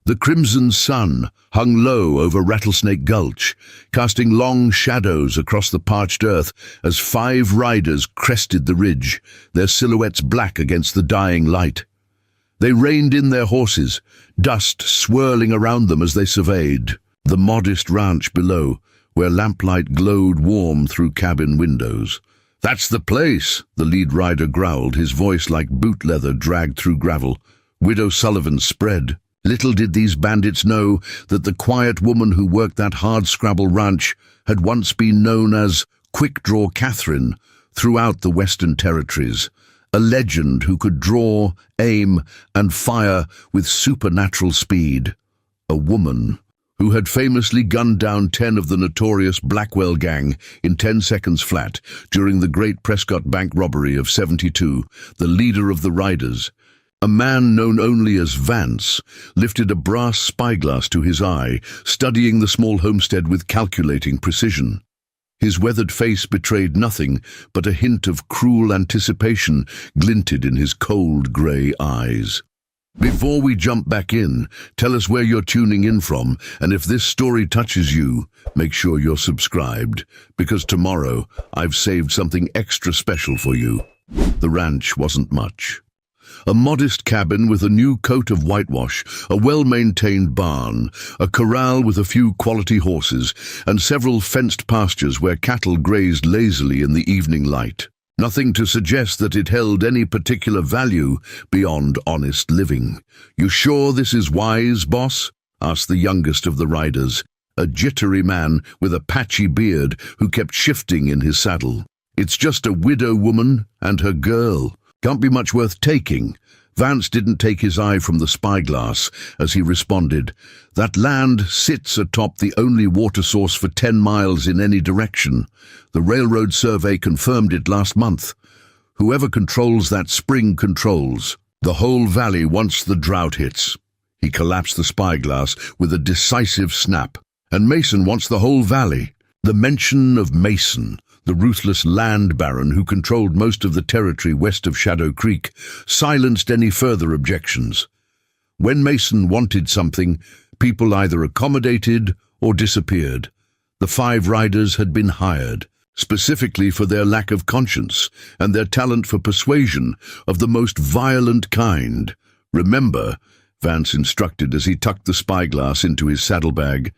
The crimson sun hung low over Rattlesnake Gulch, casting long shadows across the parched earth as 5 riders crested the ridge, their silhouettes black against the dying light. They reined in their horses, dust swirling around them as they surveyed the modest ranch below, where lamplight glowed warm through cabin windows. "That's the place," the lead rider growled, his voice like boot leather dragged through gravel. Widow Sullivan spread. Little did these bandits know that the quiet woman who worked that hardscrabble ranch had once been known as Quick Draw Catherine throughout the Western Territories, a legend who could draw, aim, and fire with supernatural speed. A woman who had famously gunned down 10 of the notorious Blackwell gang in 10 seconds flat during the Great Prescott Bank robbery of '72, the leader of the Riders. A man known only as Vance lifted a brass spyglass to his eye, studying the small homestead with calculating precision. His weathered face betrayed nothing, but a hint of cruel anticipation glinted in his cold grey eyes. Before we jump back in, tell us where you're tuning in from, and if this story touches you, make sure you're subscribed, because tomorrow I've saved something extra special for you. The ranch wasn't much. A modest cabin with a new coat of whitewash, a well-maintained barn, a corral with a few quality horses, and several fenced pastures where cattle grazed lazily in the evening light. Nothing to suggest that it held any particular value beyond honest living. "You sure this is wise, boss?" asked the youngest of the riders, a jittery man with a patchy beard who kept shifting in his saddle. "It's just a widow woman and her girl. Can't be much worth taking." Vance didn't take his eye from the spyglass as he responded, "That land sits atop the only water source for 10 miles in any direction. The railroad survey confirmed it last month. Whoever controls that spring controls the whole valley once the drought hits." He collapsed the spyglass with a decisive snap. "And Mason wants the whole valley." The mention of Mason, the ruthless land baron who controlled most of the territory west of Shadow Creek, silenced any further objections. When Mason wanted something, people either accommodated or disappeared. The 5 riders had been hired, specifically for their lack of conscience and their talent for persuasion of the most violent kind. "Remember," Vance instructed as he tucked the spyglass into his saddlebag,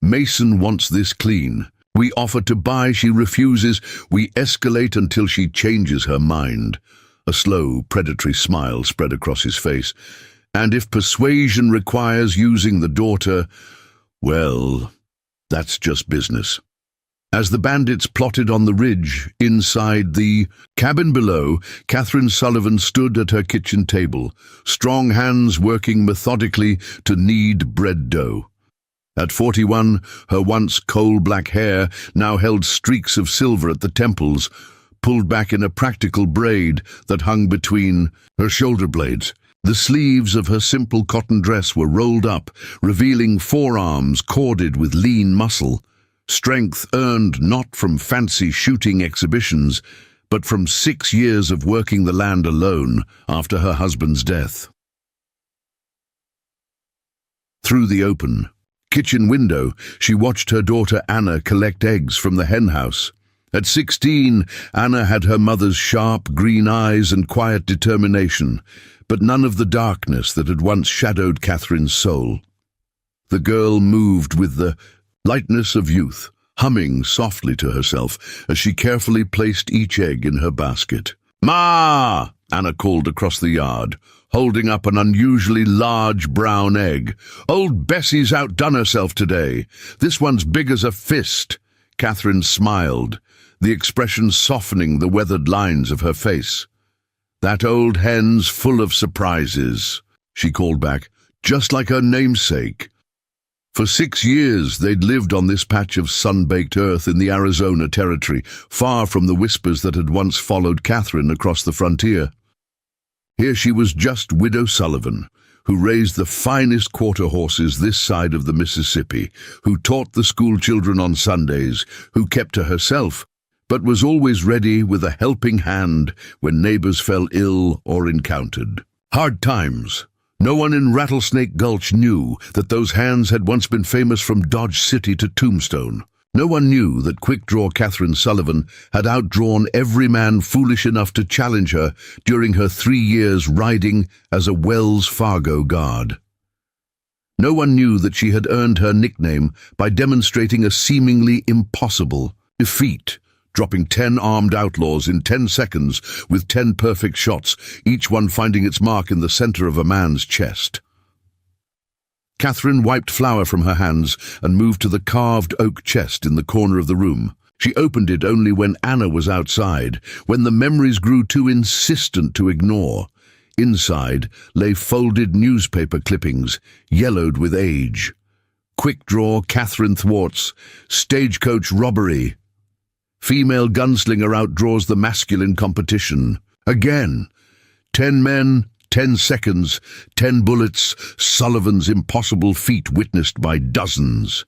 "Mason wants this clean. We offer to buy, she refuses. We escalate until she changes her mind." A slow, predatory smile spread across his face. "And if persuasion requires using the daughter, well, that's just business." As the bandits plotted on the ridge inside the cabin below, Catherine Sullivan stood at her kitchen table, strong hands working methodically to knead bread dough. At 41, her once coal-black hair now held streaks of silver at the temples, pulled back in a practical braid that hung between her shoulder blades. The sleeves of her simple cotton dress were rolled up, revealing forearms corded with lean muscle, strength earned not from fancy shooting exhibitions, but from 6 years of working the land alone after her husband's death. Through the open kitchen window, she watched her daughter Anna collect eggs from the henhouse. At 16, Anna had her mother's sharp green eyes and quiet determination, but none of the darkness that had once shadowed Catherine's soul. The girl moved with the lightness of youth, humming softly to herself as she carefully placed each egg in her basket. "Ma!" Anna called across the yard, holding up an unusually large brown egg. "Old Bessie's outdone herself today. This one's big as a fist." Catherine smiled, the expression softening the weathered lines of her face. "That old hen's full of surprises," she called back, "just like her namesake." For 6 years they'd lived on this patch of sun-baked earth in the Arizona territory, far from the whispers that had once followed Catherine across the frontier. Here she was just Widow Sullivan, who raised the finest quarter horses this side of the Mississippi, who taught the school children on Sundays, who kept to herself, but was always ready with a helping hand when neighbors fell ill or encountered hard times. No one in Rattlesnake Gulch knew that those hands had once been famous from Dodge City to Tombstone. No one knew that quick-draw Catherine Sullivan had outdrawn every man foolish enough to challenge her during her 3 years riding as a Wells Fargo guard. No one knew that she had earned her nickname by demonstrating a seemingly impossible defeat, dropping 10 armed outlaws in 10 seconds with 10 perfect shots, each one finding its mark in the center of a man's chest. Catherine wiped flour from her hands and moved to the carved oak chest in the corner of the room. She opened it only when Anna was outside, when the memories grew too insistent to ignore. Inside lay folded newspaper clippings, yellowed with age. Quick-draw Catherine thwarts, stagecoach robbery. Female gunslinger outdraws the masculine competition. Again, 10 men, 10 seconds, 10 bullets, Sullivan's impossible feat witnessed by dozens.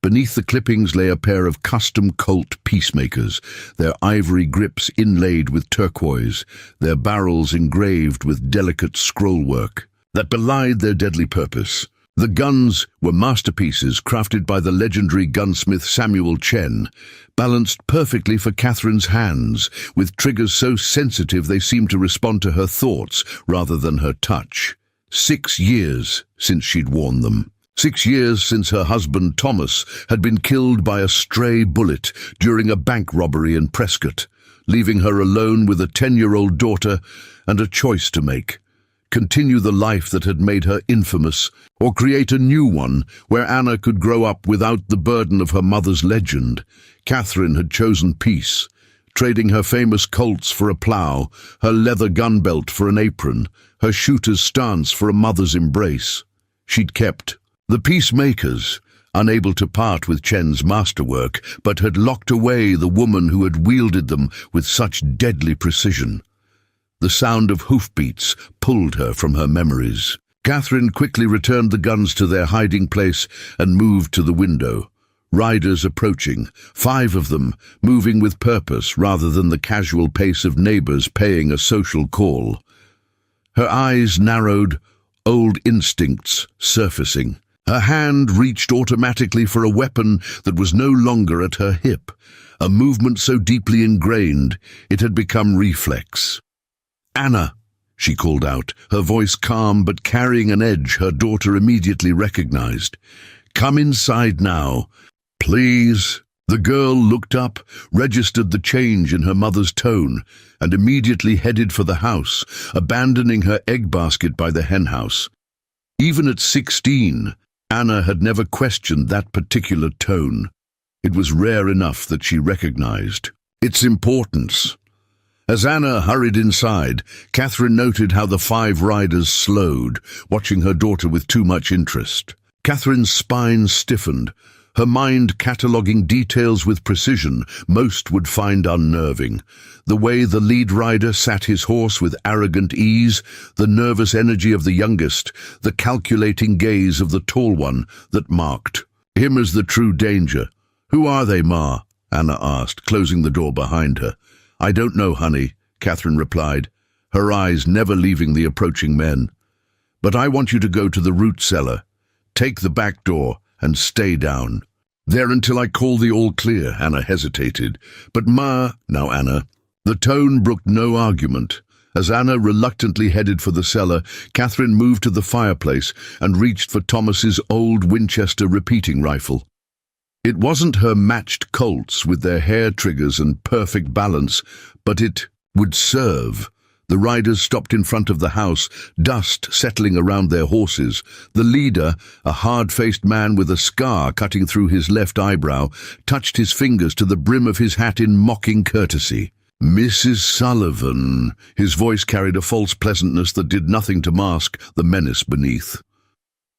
Beneath the clippings lay a pair of custom Colt peacemakers, their ivory grips inlaid with turquoise, their barrels engraved with delicate scrollwork that belied their deadly purpose. The guns were masterpieces crafted by the legendary gunsmith Samuel Chen, balanced perfectly for Catherine's hands, with triggers so sensitive they seemed to respond to her thoughts rather than her touch. 6 years since she'd worn them. 6 years since her husband Thomas had been killed by a stray bullet during a bank robbery in Prescott, leaving her alone with a 10-year-old daughter and a choice to make. Continue the life that had made her infamous, or create a new one where Anna could grow up without the burden of her mother's legend. Catherine had chosen peace, trading her famous Colts for a plow, her leather gun belt for an apron, her shooter's stance for a mother's embrace. She'd kept the peacemakers, unable to part with Chen's masterwork, but had locked away the woman who had wielded them with such deadly precision. The sound of hoofbeats pulled her from her memories. Catherine quickly returned the guns to their hiding place and moved to the window. Riders approaching, 5 of them, moving with purpose rather than the casual pace of neighbors paying a social call. Her eyes narrowed, old instincts surfacing. Her hand reached automatically for a weapon that was no longer at her hip, a movement so deeply ingrained it had become reflex. "Anna," she called out, her voice calm but carrying an edge her daughter immediately recognized. "Come inside now, please." The girl looked up, registered the change in her mother's tone, and immediately headed for the house, abandoning her egg basket by the henhouse. Even at 16, Anna had never questioned that particular tone. It was rare enough that she recognized its importance. As Anna hurried inside, Catherine noted how the 5 riders slowed, watching her daughter with too much interest. Catherine's spine stiffened, her mind cataloguing details with precision most would find unnerving. The way the lead rider sat his horse with arrogant ease, the nervous energy of the youngest, the calculating gaze of the tall one that marked him as the true danger. "Who are they, Ma?" Anna asked, closing the door behind her. "I don't know, honey," Catherine replied, her eyes never leaving the approaching men. "But I want you to go to the root cellar. Take the back door and stay down." "There until I call the all clear," Anna hesitated. "But Ma—" "Now, Anna." The tone brooked no argument. As Anna reluctantly headed for the cellar, Catherine moved to the fireplace and reached for Thomas's old Winchester repeating rifle. It wasn't her matched Colts with their hair triggers and perfect balance, but it would serve. The riders stopped in front of the house, dust settling around their horses. The leader, a hard-faced man with a scar cutting through his left eyebrow, touched his fingers to the brim of his hat in mocking courtesy. "Mrs. Sullivan." His voice carried a false pleasantness that did nothing to mask the menace beneath.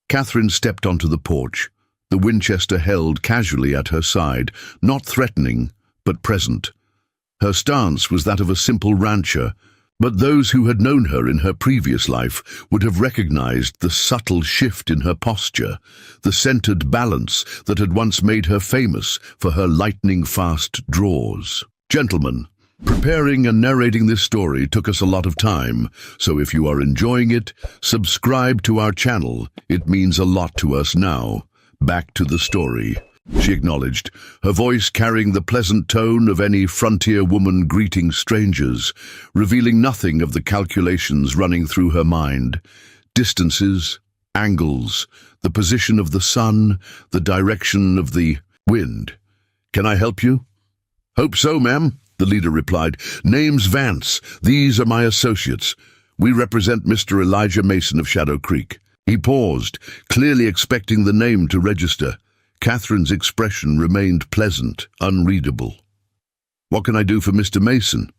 Catherine stepped onto the porch, the Winchester held casually at her side, not threatening, but present. Her stance was that of a simple rancher, but those who had known her in her previous life would have recognized the subtle shift in her posture, the centered balance that had once made her famous for her lightning-fast draws. "Gentlemen," Preparing and narrating this story took us a lot of time, so if you are enjoying it, subscribe to our channel. It means a lot to us now. Back to the story. She acknowledged, her voice carrying the pleasant tone of any frontier woman greeting strangers, revealing nothing of the calculations running through her mind. Distances, angles, the position of the sun, the direction of the wind. "Can I help you?" "Hope so, ma'am," the leader replied. "Name's Vance. These are my associates. We represent Mr. Elijah Mason of Shadow Creek." He paused, clearly expecting the name to register. Catherine's expression remained pleasant, unreadable. "What can I do for Mr. Mason?"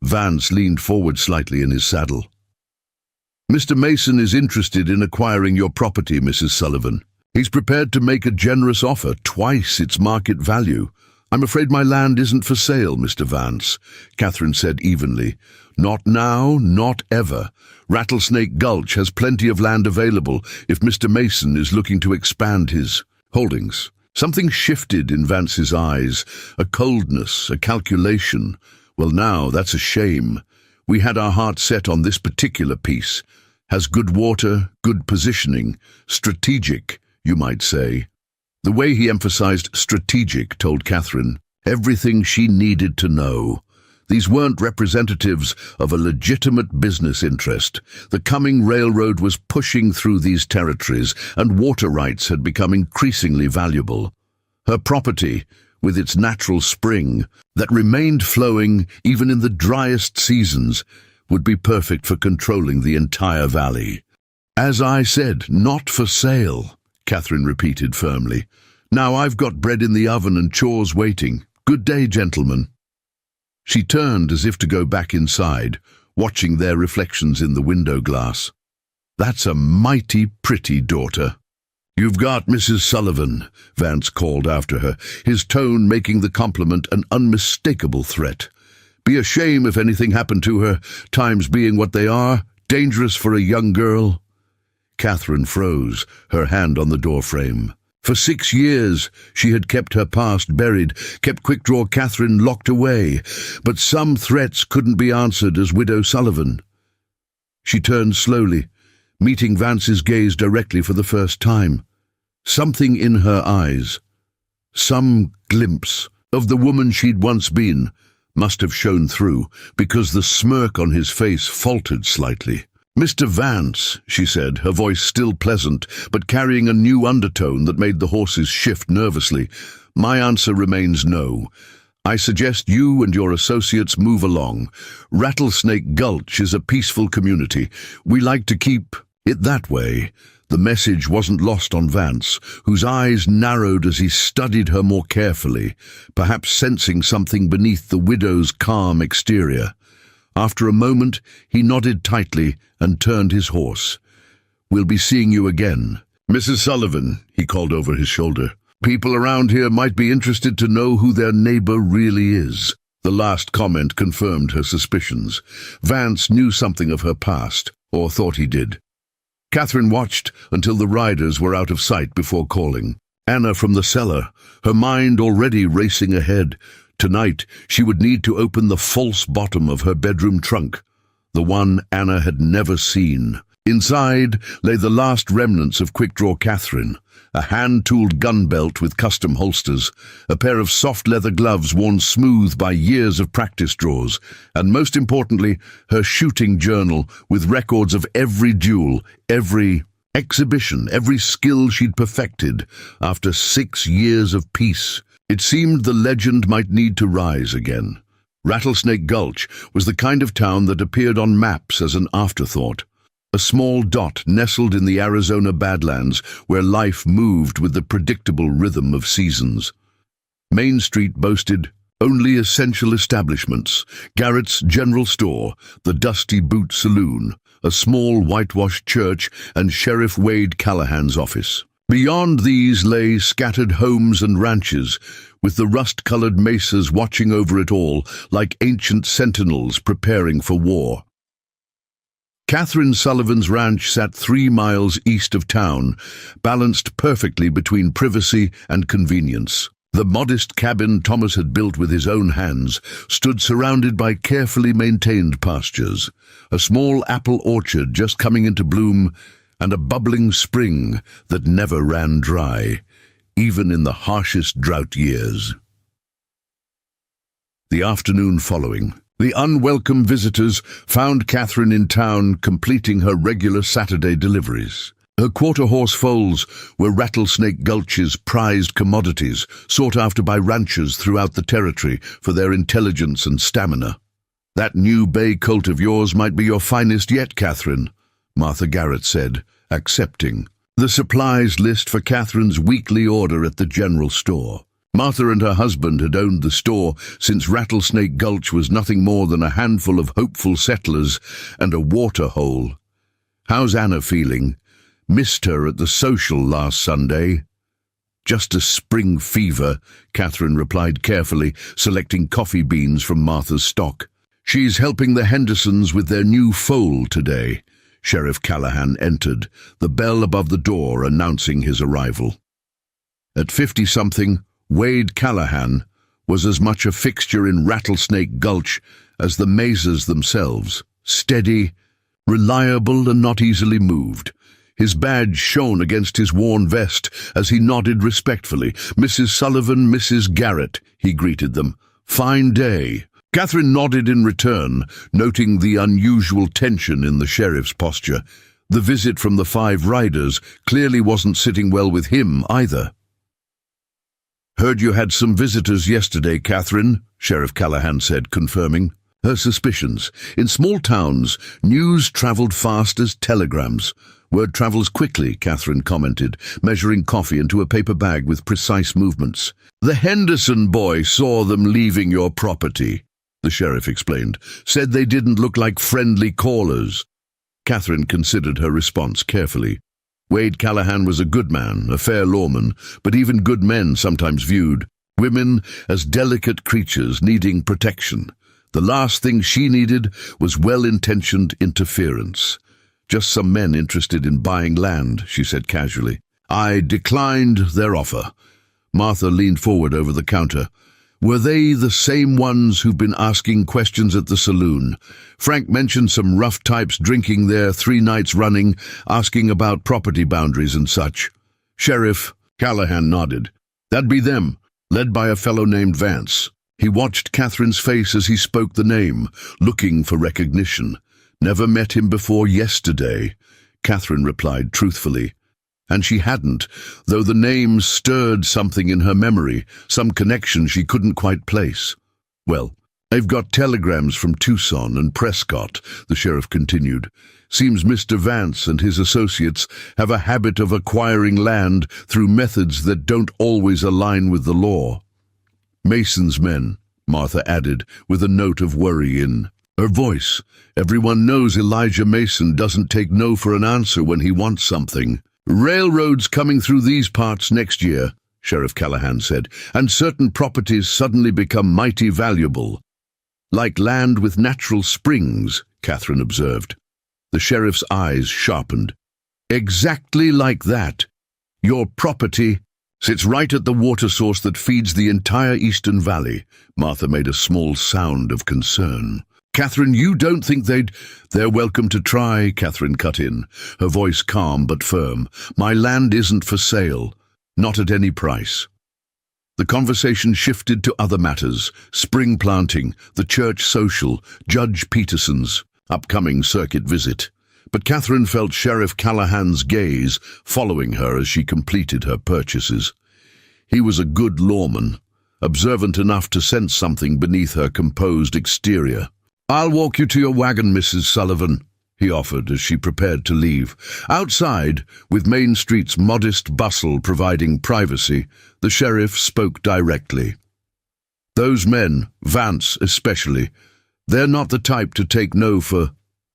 Vance leaned forward slightly in his saddle. "Mr. Mason is interested in acquiring your property, Mrs. Sullivan. He's prepared to make a generous offer, twice its market value. I'm afraid my land isn't for sale, Mr. Vance," Catherine said evenly. "Not now, not ever. Rattlesnake Gulch has plenty of land available if Mr. Mason is looking to expand his holdings." Something shifted in Vance's eyes, a coldness, a calculation. "Well, now, that's a shame. We had our hearts set on this particular piece. Has good water, good positioning, strategic, you might say." The way he emphasized strategic told Catherine everything she needed to know. These weren't representatives of a legitimate business interest. The coming railroad was pushing through these territories, and water rights had become increasingly valuable. Her property, with its natural spring, that remained flowing even in the driest seasons, would be perfect for controlling the entire valley. "As I said, not for sale," Catherine repeated firmly. "Now I've got bread in the oven and chores waiting. Good day, gentlemen." She turned as if to go back inside, watching their reflections in the window glass. "That's a mighty pretty daughter." "You've got Mrs. Sullivan," Vance called after her, his tone making the compliment an unmistakable threat. "Be a shame if anything happened to her, times being what they are, dangerous for a young girl." Catherine froze, her hand on the doorframe. For 6 years she had kept her past buried, kept Quickdraw Catherine locked away, but some threats couldn't be answered as Widow Sullivan. She turned slowly, meeting Vance's gaze directly for the first time. Something in her eyes, some glimpse of the woman she'd once been, must have shone through, because the smirk on his face faltered slightly. "Mr. Vance," she said, her voice still pleasant, but carrying a new undertone that made the horses shift nervously, "my answer remains no. I suggest you and your associates move along. Rattlesnake Gulch is a peaceful community. We like to keep it that way." The message wasn't lost on Vance, whose eyes narrowed as he studied her more carefully, perhaps sensing something beneath the widow's calm exterior. After a moment, he nodded tightly and turned his horse. "We'll be seeing you again. Mrs. Sullivan," he called over his shoulder, "people around here might be interested to know who their neighbor really is." The last comment confirmed her suspicions. Vance knew something of her past, or thought he did. Catherine watched until the riders were out of sight before calling. Anna from the cellar, her mind already racing ahead. Tonight, she would need to open the false bottom of her bedroom trunk, the one Anna had never seen. Inside lay the last remnants of Quickdraw Catherine, a hand-tooled gun belt with custom holsters, a pair of soft leather gloves worn smooth by years of practice draws, and most importantly, her shooting journal with records of every duel, every exhibition, every skill she'd perfected after 6 years of peace. It seemed the legend might need to rise again. Rattlesnake Gulch was the kind of town that appeared on maps as an afterthought. A small dot nestled in the Arizona Badlands where life moved with the predictable rhythm of seasons. Main Street boasted only essential establishments: Garrett's General Store, the Dusty Boot Saloon, a small whitewashed church, and Sheriff Wade Callahan's office. Beyond these lay scattered homes and ranches, with the rust-colored mesas watching over it all like ancient sentinels preparing for war. Catherine Sullivan's ranch sat 3 miles east of town, balanced perfectly between privacy and convenience. The modest cabin Thomas had built with his own hands stood surrounded by carefully maintained pastures, a small apple orchard just coming into bloom, and a bubbling spring that never ran dry, even in the harshest drought years. The afternoon following, the unwelcome visitors found Catherine in town completing her regular Saturday deliveries. Her quarter-horse foals were Rattlesnake Gulch's prized commodities, sought after by ranchers throughout the territory for their intelligence and stamina. "That new bay colt of yours might be your finest yet, Catherine," Martha Garrett said, accepting the supplies list for Catherine's weekly order at the general store. Martha and her husband had owned the store since Rattlesnake Gulch was nothing more than a handful of hopeful settlers and a water hole. "How's Anna feeling? Missed her at the social last Sunday." "Just a spring fever," Catherine replied carefully, selecting coffee beans from Martha's stock. "She's helping the Hendersons with their new foal today." Sheriff Callahan entered, the bell above the door announcing his arrival. At 50-something, Wade Callahan was as much a fixture in Rattlesnake Gulch as the Mazers themselves, steady, reliable and not easily moved. His badge shone against his worn vest as he nodded respectfully. "Mrs. Sullivan, Mrs. Garrett," he greeted them. "Fine day." Catherine nodded in return, noting the unusual tension in the sheriff's posture. The visit from the 5 riders clearly wasn't sitting well with him either. "Heard you had some visitors yesterday, Catherine," Sheriff Callahan said, confirming her suspicions. "In small towns, news traveled fast as telegrams." "Word travels quickly," Catherine commented, measuring coffee into a paper bag with precise movements. "The Henderson boy saw them leaving your property," the sheriff explained. "Said they didn't look like friendly callers." Catherine considered her response carefully. Wade Callahan was a good man, a fair lawman, but even good men sometimes viewed women as delicate creatures needing protection. The last thing she needed was well-intentioned interference. "Just some men interested in buying land," she said casually. "I declined their offer." Martha leaned forward over the counter. "Were they the same ones who've been asking questions at the saloon? Frank mentioned some rough types drinking there 3 nights running, asking about property boundaries and such." Sheriff Callahan nodded. "That'd be them, led by a fellow named Vance." He watched Catherine's face as he spoke the name, looking for recognition. "Never met him before yesterday," Catherine replied truthfully. And she hadn't, though the name stirred something in her memory, some connection she couldn't quite place. "Well, I've got telegrams from Tucson and Prescott," the sheriff continued. "Seems Mr. Vance and his associates have a habit of acquiring land through methods that don't always align with the law." "Mason's men," Martha added, with a note of worry in her voice. "Everyone knows Elijah Mason doesn't take no for an answer when he wants something." "Railroads coming through these parts next year," Sheriff Callahan said, "and certain properties suddenly become mighty valuable." "Like land with natural springs," Catherine observed. The sheriff's eyes sharpened. "Exactly like that. Your property sits right at the water source that feeds the entire Eastern Valley." Martha made a small sound of concern. "Catherine, you don't think they're welcome to try," Catherine cut in, her voice calm but firm. "My land isn't for sale, not at any price." The conversation shifted to other matters: spring planting, the church social, Judge Peterson's upcoming circuit visit. But Catherine felt Sheriff Callahan's gaze following her as she completed her purchases. He was a good lawman, observant enough to sense something beneath her composed exterior. "I'll walk you to your wagon, Mrs. Sullivan," he offered as she prepared to leave. Outside, with Main Street's modest bustle providing privacy, the sheriff spoke directly. "Those men, Vance especially, they're not the type to take no for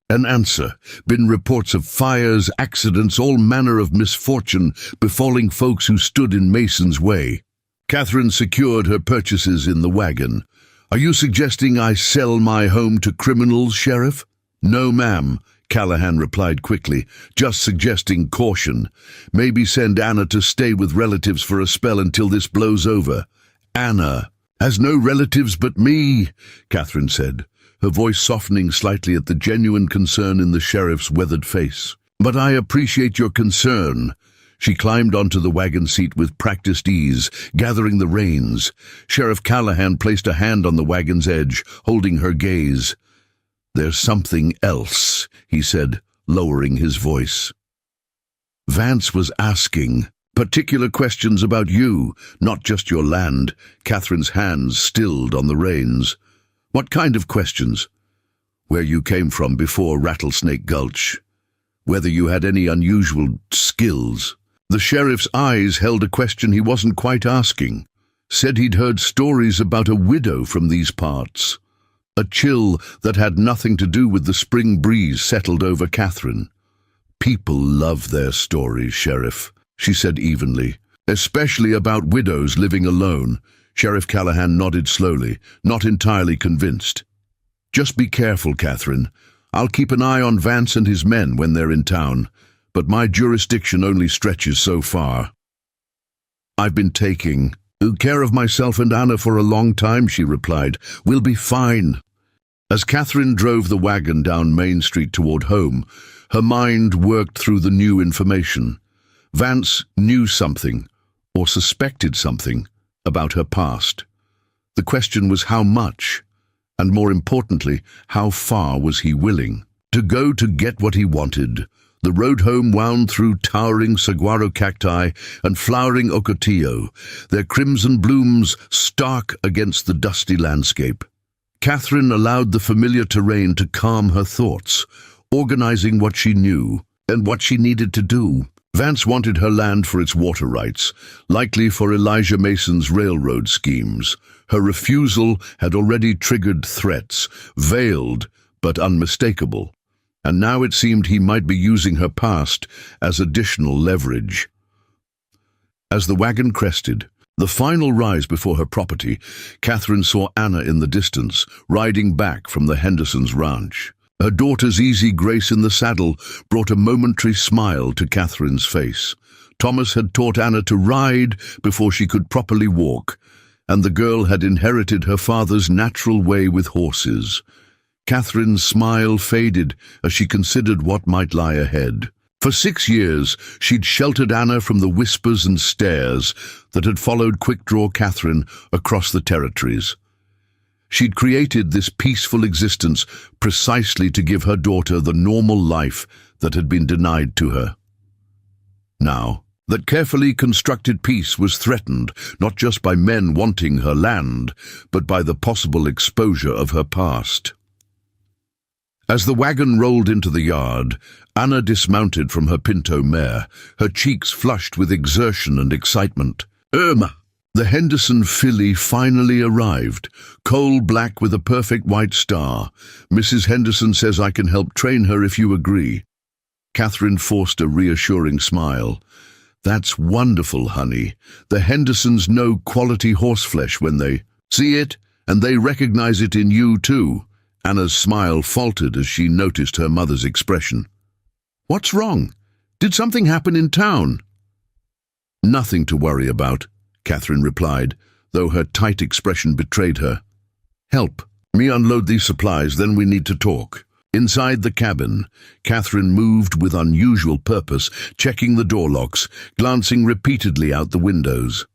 an answer. Been reports of fires, accidents, all manner of misfortune befalling folks who stood in Mason's way." Catherine secured her purchases in the wagon. "Are you suggesting I sell my home to criminals, Sheriff?" "No, ma'am," Callahan replied quickly, "just suggesting caution. Maybe send Anna to stay with relatives for a spell until this blows over. Anna has no relatives but me, Catherine said, her voice softening slightly at the genuine concern in the sheriff's weathered face. But I appreciate your concern. She climbed onto the wagon seat with practiced ease, gathering the reins. Sheriff Callahan placed a hand on the wagon's edge, holding her gaze. There's something else, he said, lowering his voice. Vance was asking particular questions about you, not just your land. Catherine's hands stilled on the reins. What kind of questions? Where you came from before Rattlesnake Gulch. Whether you had any unusual skills. The sheriff's eyes held a question he wasn't quite asking. Said he'd heard stories about a widow from these parts. A chill that had nothing to do with the spring breeze settled over Catherine. People love their stories, Sheriff, she said evenly. Especially about widows living alone. Sheriff Callahan nodded slowly, not entirely convinced. Just be careful, Catherine. I'll keep an eye on Vance and his men when they're in town, but my jurisdiction only stretches so far. I've been taking care of myself and Anna for a long time, she replied. We'll be fine. As Catherine drove the wagon down Main Street toward home, her mind worked through the new information. Vance knew something, or suspected something, about her past. The question was how much, and more importantly, how far was he willing to go to get what he wanted? The road home wound through towering saguaro cacti and flowering ocotillo, their crimson blooms stark against the dusty landscape. Catherine allowed the familiar terrain to calm her thoughts, organizing what she knew and what she needed to do. Vance wanted her land for its water rights, likely for Elijah Mason's railroad schemes. Her refusal had already triggered threats, veiled but unmistakable, and now it seemed he might be using her past as additional leverage. As the wagon crested, the final rise before her property, Catherine saw Anna in the distance, riding back from the Hendersons' ranch. Her daughter's easy grace in the saddle brought a momentary smile to Catherine's face. Thomas had taught Anna to ride before she could properly walk, and the girl had inherited her father's natural way with horses. Catherine's smile faded as she considered what might lie ahead. For 6 years, she'd sheltered Anna from the whispers and stares that had followed quick-draw Catherine across the territories. She'd created this peaceful existence precisely to give her daughter the normal life that had been denied to her. Now, that carefully constructed peace was threatened not just by men wanting her land, but by the possible exposure of her past. As the wagon rolled into the yard, Anna dismounted from her pinto mare, her cheeks flushed with exertion and excitement. Irma! The Henderson filly finally arrived, coal-black with a perfect white star. Mrs. Henderson says I can help train her if you agree. Catherine forced a reassuring smile. That's wonderful, honey. The Hendersons know quality horseflesh when they see it, and they recognize it in you too. Anna's smile faltered as she noticed her mother's expression. What's wrong? Did something happen in town? Nothing to worry about, Catherine replied, though her tight expression betrayed her. Help me unload these supplies, then we need to talk. Inside the cabin, Catherine moved with unusual purpose, checking the door locks, glancing repeatedly out the windows.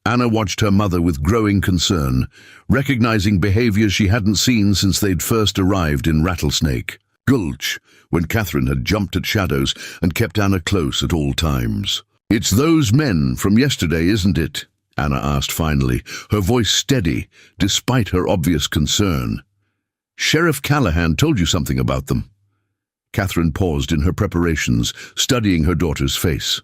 Anna watched her mother with growing concern, recognizing behaviors she hadn't seen since they'd first arrived in Rattlesnake Gulch, when Catherine had jumped at shadows and kept Anna close at all times. It's those men from yesterday, isn't it? Anna asked finally, her voice steady, despite her obvious concern. Sheriff Callahan told you something about them. Catherine paused in her preparations, studying her daughter's face.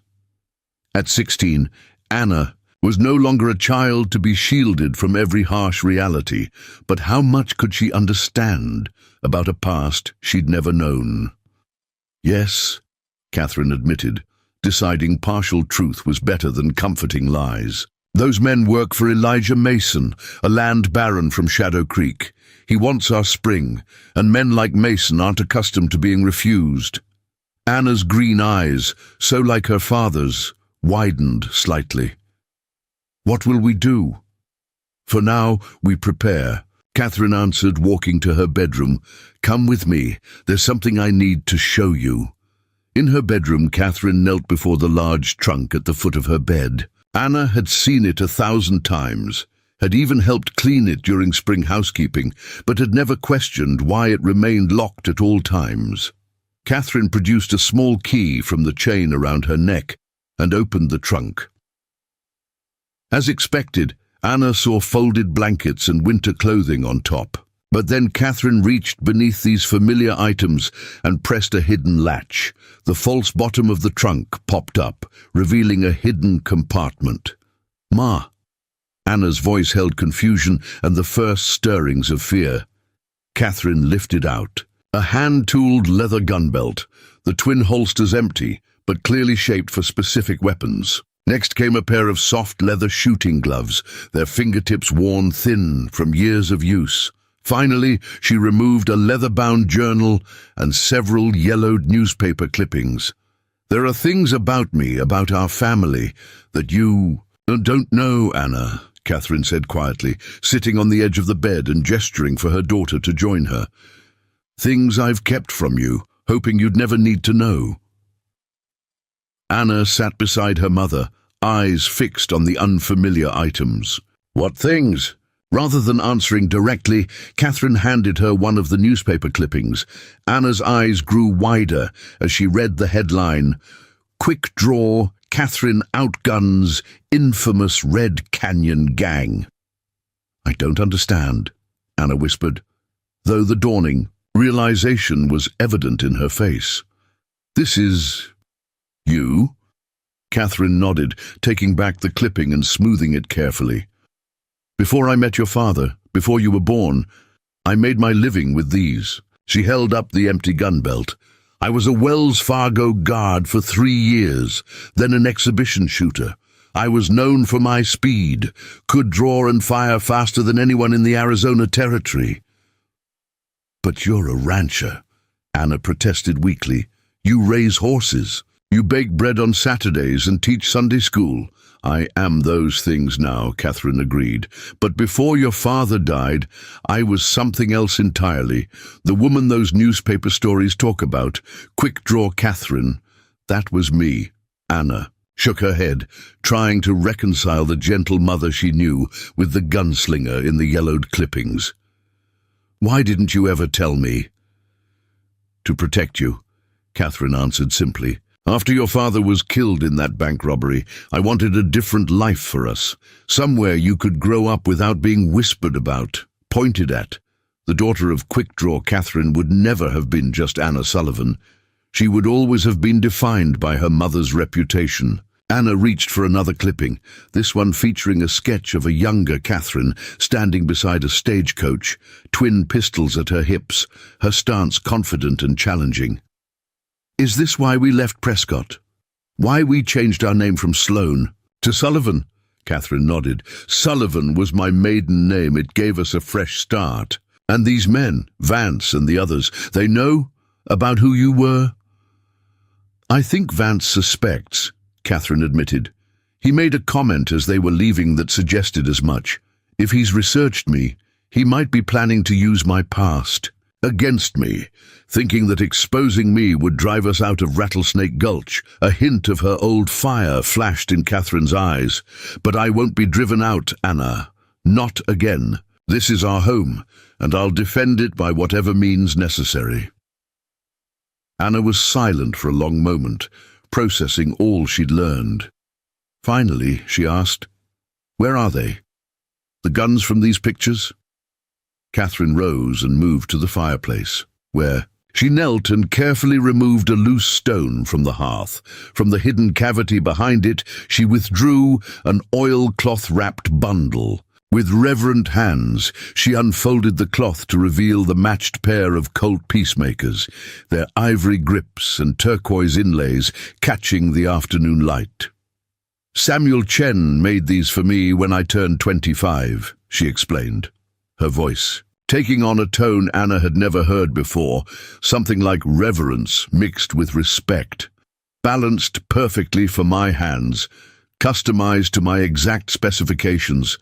At 16, Anna was no longer a child to be shielded from every harsh reality, but how much could she understand about a past she'd never known? Yes, Catherine admitted, deciding partial truth was better than comforting lies. Those men work for Elijah Mason, a land baron from Shadow Creek. He wants our spring, and men like Mason aren't accustomed to being refused. Anna's green eyes, so like her father's, widened slightly. What will we do? For now, we prepare, Catherine answered, walking to her bedroom. Come with me, there's something I need to show you. In her bedroom, Catherine knelt before the large trunk at the foot of her bed. Anna had seen it 1,000 times, had even helped clean it during spring housekeeping, but had never questioned why it remained locked at all times. Catherine produced a small key from the chain around her neck and opened the trunk. As expected, Anna saw folded blankets and winter clothing on top. But then Catherine reached beneath these familiar items and pressed a hidden latch. The false bottom of the trunk popped up, revealing a hidden compartment. "Ma." Anna's voice held confusion and the first stirrings of fear. Catherine lifted out a hand-tooled leather gun belt, the twin holsters empty, but clearly shaped for specific weapons. Next came a pair of soft leather shooting gloves, their fingertips worn thin from years of use. Finally, she removed a leather-bound journal and several yellowed newspaper clippings. "There are things about me, about our family, that you don't know, Anna," Catherine said quietly, sitting on the edge of the bed and gesturing for her daughter to join her. "Things I've kept from you, hoping you'd never need to know." Anna sat beside her mother, eyes fixed on the unfamiliar items. "What things?" Rather than answering directly, Catherine handed her one of the newspaper clippings. Anna's eyes grew wider as she read the headline, "Quick Draw, Catherine Outguns Infamous Red Canyon Gang." "I don't understand," Anna whispered, though the dawning realization was evident in her face. "This is you?" Catherine nodded, taking back the clipping and smoothing it carefully. "Before I met your father, before you were born, I made my living with these." She held up the empty gun belt. "I was a Wells Fargo guard for 3 years, then an exhibition shooter. I was known for my speed, could draw and fire faster than anyone in the Arizona Territory." "But you're a rancher," Anna protested weakly. "You raise horses. You bake bread on Saturdays and teach Sunday school." "I am those things now," Catherine agreed. "But before your father died, I was something else entirely. The woman those newspaper stories talk about, Quick Draw Catherine, that was me." Anna shook her head, trying to reconcile the gentle mother she knew with the gunslinger in the yellowed clippings. "Why didn't you ever tell me?" "To protect you," Catherine answered simply. "After your father was killed in that bank robbery, I wanted a different life for us. Somewhere you could grow up without being whispered about, pointed at." The daughter of Quick Draw Catherine would never have been just Anna Sullivan. She would always have been defined by her mother's reputation. Anna reached for another clipping, this one featuring a sketch of a younger Catherine standing beside a stagecoach, twin pistols at her hips, her stance confident and challenging. "Is this why we left Prescott? Why we changed our name from Sloan to Sullivan?" Catherine nodded. "Sullivan was my maiden name. It gave us a fresh start. And these men, Vance and the others, they know about who you were?" "I think Vance suspects," Catherine admitted. "He made a comment as they were leaving that suggested as much. If he's researched me, he might be planning to use my past against me, thinking that exposing me would drive us out of Rattlesnake Gulch." A hint of her old fire flashed in Catherine's eyes. "But I won't be driven out, Anna. Not again. This is our home, and I'll defend it by whatever means necessary." Anna was silent for a long moment, processing all she'd learned. Finally, she asked, "Where are they? The guns from these pictures?" Catherine rose and moved to the fireplace, where she knelt and carefully removed a loose stone from the hearth. From the hidden cavity behind it, she withdrew an oilcloth-wrapped bundle. With reverent hands, she unfolded the cloth to reveal the matched pair of Colt peacemakers, their ivory grips and turquoise inlays catching the afternoon light. "Samuel Chen made these for me when I turned 25, she explained, her voice taking on a tone Anna had never heard before, something like reverence mixed with respect. "Balanced perfectly for my hands, customized to my exact specifications.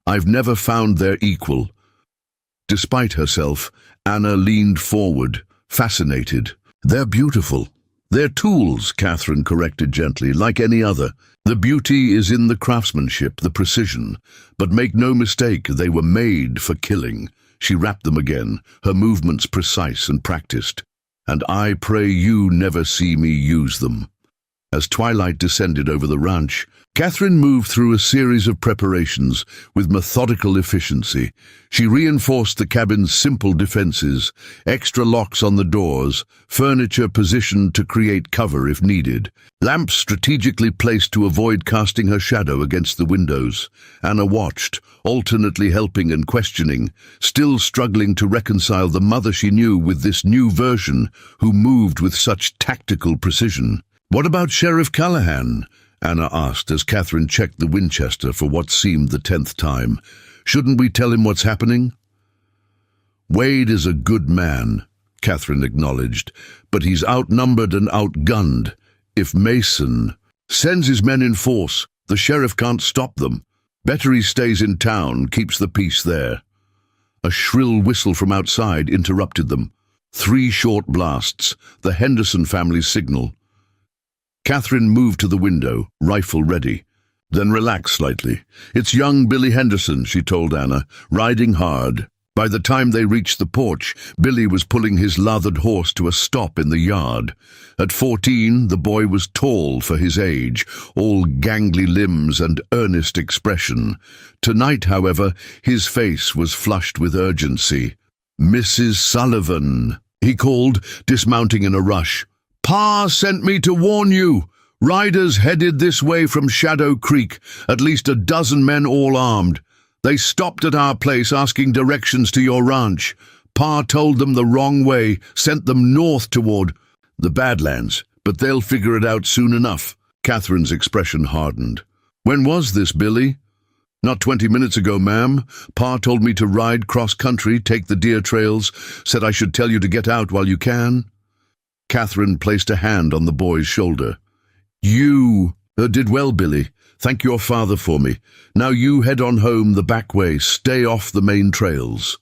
I've never found their equal." Despite herself, Anna leaned forward, fascinated. "They're beautiful." "They're tools," Catherine corrected gently, "like any other. The beauty is in the craftsmanship, the precision. But make no mistake, they were made for killing." She wrapped them again, her movements precise and practiced. "And I pray you never see me use them." As twilight descended over the ranch, Catherine moved through a series of preparations with methodical efficiency. She reinforced the cabin's simple defenses, extra locks on the doors, furniture positioned to create cover if needed, lamps strategically placed to avoid casting her shadow against the windows. Anna watched, alternately helping and questioning, still struggling to reconcile the mother she knew with this new version who moved with such tactical precision. "What about Sheriff Callahan?" Anna asked as Catherine checked the Winchester for what seemed the 10th time. "Shouldn't we tell him what's happening?" "Wade is a good man," Catherine acknowledged, "but he's outnumbered and outgunned. If Mason sends his men in force, the sheriff can't stop them. Better he stays in town, keeps the peace there." A shrill whistle from outside interrupted them. 3 short blasts, the Henderson family's signal. Catherine moved to the window, rifle ready, then relaxed slightly. "It's young Billy Henderson," she told Anna, "riding hard." By the time they reached the porch, Billy was pulling his lathered horse to a stop in the yard. At 14, the boy was tall for his age, all gangly limbs and earnest expression. Tonight, however, his face was flushed with urgency. "Mrs. Sullivan," he called, dismounting in a rush. "Pa sent me to warn you. Riders headed this way from Shadow Creek, at least a dozen men all armed. They stopped at our place asking directions to your ranch. Pa told them the wrong way, sent them north toward the Badlands, but they'll figure it out soon enough." Catherine's expression hardened. "When was this, Billy?" "Not 20 minutes ago, ma'am. Pa told me to ride cross-country, take the deer trails, said I should tell you to get out while you can." Catherine placed a hand on the boy's shoulder. "You did well, Billy. Thank your father for me. Now you head on home the back way. Stay off the main trails."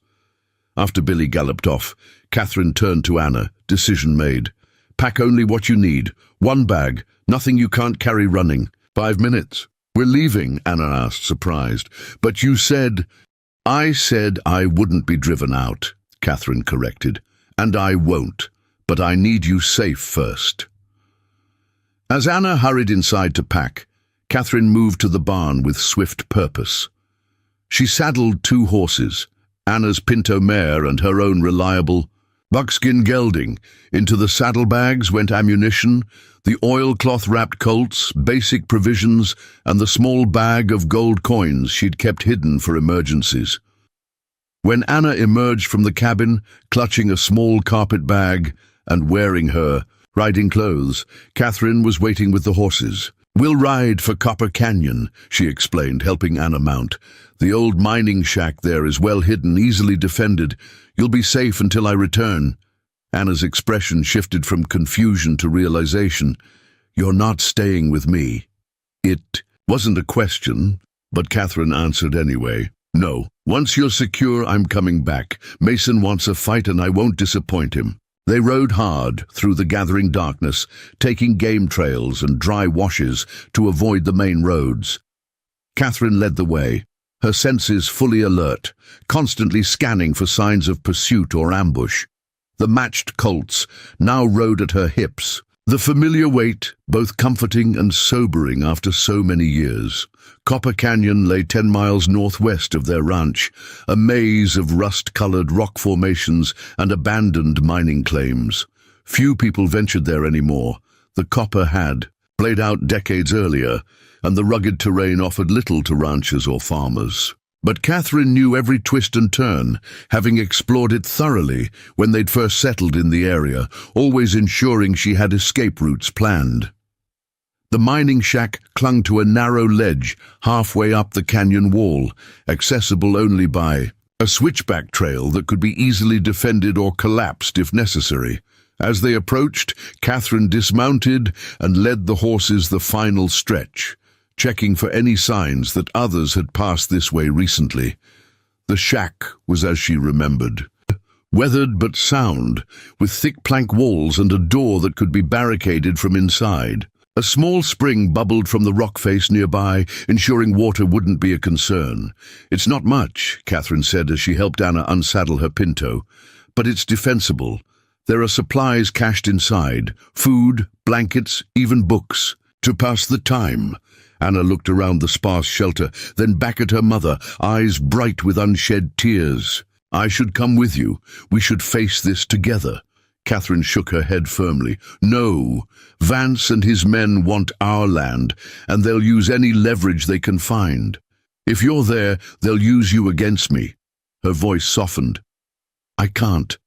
After Billy galloped off, Catherine turned to Anna, decision made. "Pack only what you need. 1 bag, nothing you can't carry running. 5 minutes. "We're leaving?" Anna asked, surprised. "But you said—" "I said I wouldn't be driven out," Catherine corrected. "And I won't. But I need you safe first." As Anna hurried inside to pack, Catherine moved to the barn with swift purpose. She saddled 2 horses, Anna's pinto mare and her own reliable buckskin gelding. Into the saddlebags went ammunition, the oilcloth-wrapped Colts, basic provisions, and the small bag of gold coins she'd kept hidden for emergencies. When Anna emerged from the cabin, clutching a small carpet bag and wearing her riding clothes, Catherine was waiting with the horses. "We'll ride for Copper Canyon," she explained, helping Anna mount. "The old mining shack there is well hidden, easily defended. You'll be safe until I return." Anna's expression shifted from confusion to realization. "You're not staying with me." It wasn't a question, but Catherine answered anyway. "No. Once you're secure, I'm coming back. Mason wants a fight and I won't disappoint him." They rode hard through the gathering darkness, taking game trails and dry washes to avoid the main roads. Catherine led the way, her senses fully alert, constantly scanning for signs of pursuit or ambush. The matched Colts now rode at her hips, the familiar weight both comforting and sobering after so many years. Copper Canyon lay 10 miles northwest of their ranch, a maze of rust-colored rock formations and abandoned mining claims. Few people ventured there anymore. The copper had played out decades earlier, and the rugged terrain offered little to ranchers or farmers. But Catherine knew every twist and turn, having explored it thoroughly when they'd first settled in the area, always ensuring she had escape routes planned. The mining shack clung to a narrow ledge halfway up the canyon wall, accessible only by a switchback trail that could be easily defended or collapsed if necessary. As they approached, Catherine dismounted and led the horses the final stretch. checking for any signs that others had passed this way recently. The shack was as she remembered. Weathered but sound, with thick plank walls and a door that could be barricaded from inside. A small spring bubbled from the rock face nearby, ensuring water wouldn't be a concern. "It's not much," Catherine said as she helped Anna unsaddle her pinto, "but it's defensible. There are supplies cached inside, food, blankets, even books. To pass the time." Anna looked around the sparse shelter, then back at her mother, eyes bright with unshed tears. "I should come with you. We should face this together." Catherine shook her head firmly. "No, Vance and his men want our land, and they'll use any leverage they can find. If you're there, they'll use you against me." Her voice softened. "I can't.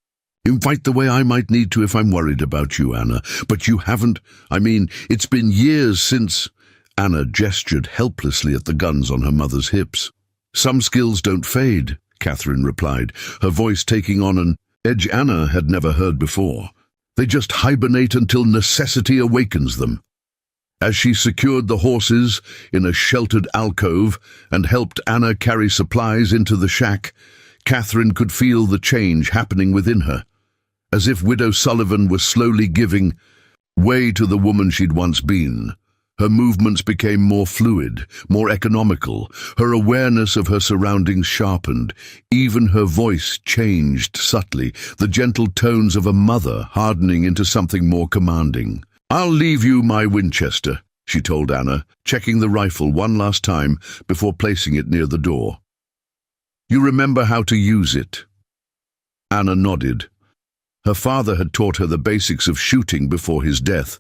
Fight the way I might need to if I'm worried about you, Anna. But you haven't. It's been years since—" Anna gestured helplessly at the guns on her mother's hips. "Some skills don't fade," Catherine replied, her voice taking on an edge Anna had never heard before. "They just hibernate until necessity awakens them." As she secured the horses in a sheltered alcove and helped Anna carry supplies into the shack, Catherine could feel the change happening within her, as if Widow Sullivan was slowly giving way to the woman she'd once been. Her movements became more fluid, more economical. Her awareness of her surroundings sharpened. Even her voice changed subtly, the gentle tones of a mother hardening into something more commanding. "I'll leave you my Winchester," she told Anna, checking the rifle one last time before placing it near the door. "You remember how to use it?" Anna nodded. Her father had taught her the basics of shooting before his death,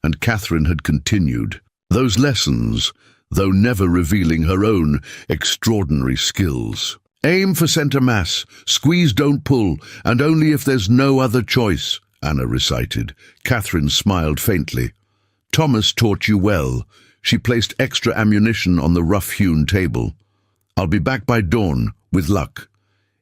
and Catherine had continued those lessons, though never revealing her own extraordinary skills. "Aim for center mass, squeeze, don't pull, and only if there's no other choice," Anna recited. Catherine smiled faintly. "Thomas taught you well." She placed extra ammunition on the rough-hewn table. "I'll be back by dawn, with luck.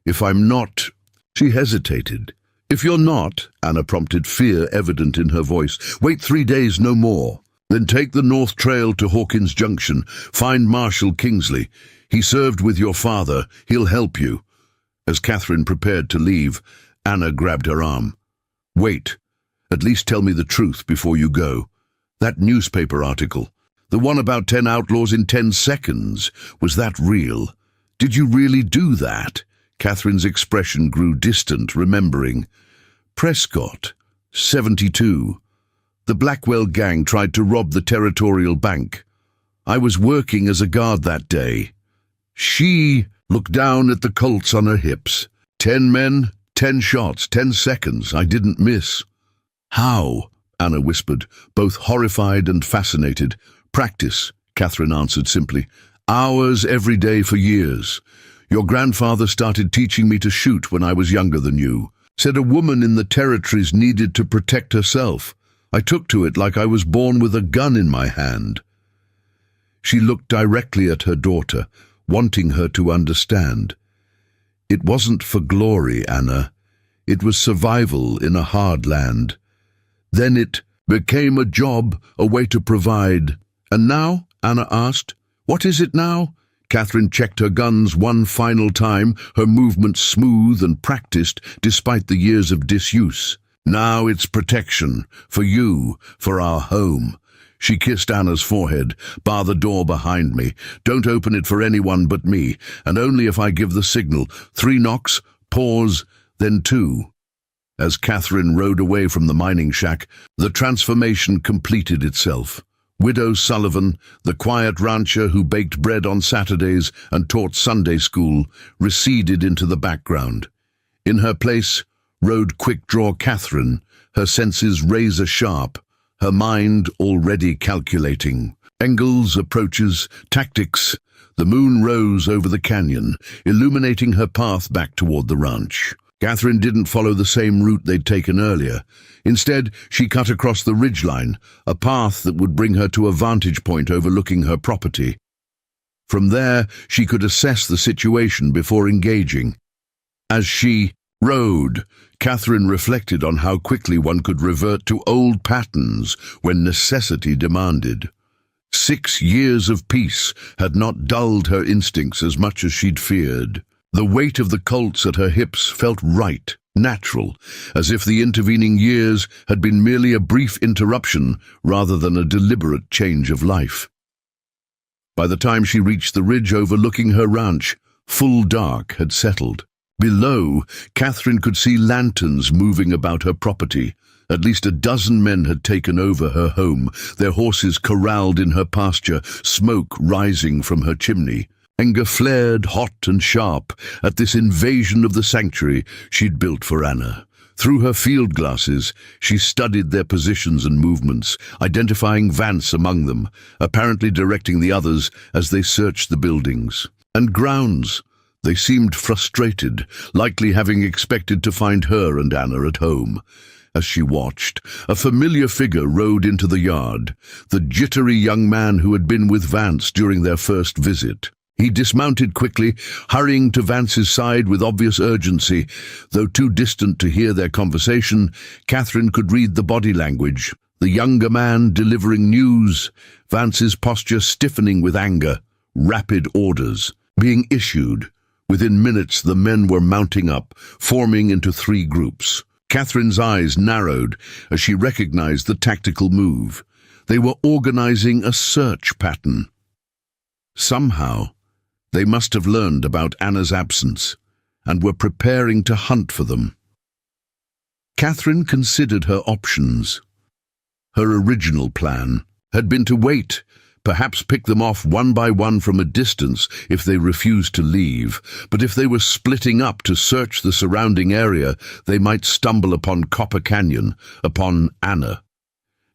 If I'm not—" She hesitated. "If you're not," Anna prompted, fear evident in her voice, "wait 3 days, no more. Then take the North Trail to Hawkins Junction. Find Marshal Kingsley. He served with your father. He'll help you." As Catherine prepared to leave, Anna grabbed her arm. "Wait. At least tell me the truth before you go. That newspaper article, the one about 10 outlaws in 10 seconds, was that real? Did you really do that?" Catherine's expression grew distant, remembering. "Prescott, 72. The Blackwell gang tried to rob the Territorial Bank. I was working as a guard that day." She looked down at the Colts on her hips. 10 men, 10 shots, 10 seconds. I didn't miss." "How?" Anna whispered, both horrified and fascinated. "Practice," Catherine answered simply. "Hours every day for years. Your grandfather started teaching me to shoot when I was younger than you. Said a woman in the territories needed to protect herself. I took to it like I was born with a gun in my hand." She looked directly at her daughter, wanting her to understand. "It wasn't for glory, Anna. It was survival in a hard land. Then it became a job, a way to provide." "And now?" Anna asked. "What is it now?" Catherine checked her guns one final time, her movements smooth and practiced despite the years of disuse. "Now it's protection, for you, for our home." She kissed Anna's forehead. "Bar the door behind me. Don't open it for anyone but me, and only if I give the signal. 3 knocks, pause, then 2. As Catherine rode away from the mining shack, the transformation completed itself. Widow Sullivan, the quiet rancher who baked bread on Saturdays and taught Sunday school, receded into the background. In her place rode quick-draw Catherine, her senses razor-sharp, her mind already calculating. Angles, approaches, tactics. The moon rose over the canyon, illuminating her path back toward the ranch. Catherine didn't follow the same route they'd taken earlier. Instead, she cut across the ridgeline, a path that would bring her to a vantage point overlooking her property. From there, she could assess the situation before engaging. As she rode, Catherine reflected on how quickly one could revert to old patterns when necessity demanded. 6 years of peace had not dulled her instincts as much as she'd feared. The weight of the Colts at her hips felt right, natural, as if the intervening years had been merely a brief interruption rather than a deliberate change of life. By the time she reached the ridge overlooking her ranch, full dark had settled. Below, Catherine could see lanterns moving about her property. At least a dozen men had taken over her home, their horses corralled in her pasture, smoke rising from her chimney. Anger flared hot and sharp at this invasion of the sanctuary she'd built for Anna. Through her field glasses, she studied their positions and movements, identifying Vance among them, apparently directing the others as they searched the buildings and grounds. They seemed frustrated, likely having expected to find her and Anna at home. As she watched, a familiar figure rode into the yard, the jittery young man who had been with Vance during their first visit. He dismounted quickly, hurrying to Vance's side with obvious urgency. Though too distant to hear their conversation, Catherine could read the body language. The younger man delivering news, Vance's posture stiffening with anger, rapid orders being issued. Within minutes, the men were mounting up, forming into 3 groups. Catherine's eyes narrowed as she recognized the tactical move. They were organizing a search pattern. Somehow, they must have learned about Anna's absence and were preparing to hunt for them. Catherine considered her options. Her original plan had been to wait, perhaps pick them off one by one from a distance if they refused to leave, but if they were splitting up to search the surrounding area, they might stumble upon Copper Canyon, upon Anna.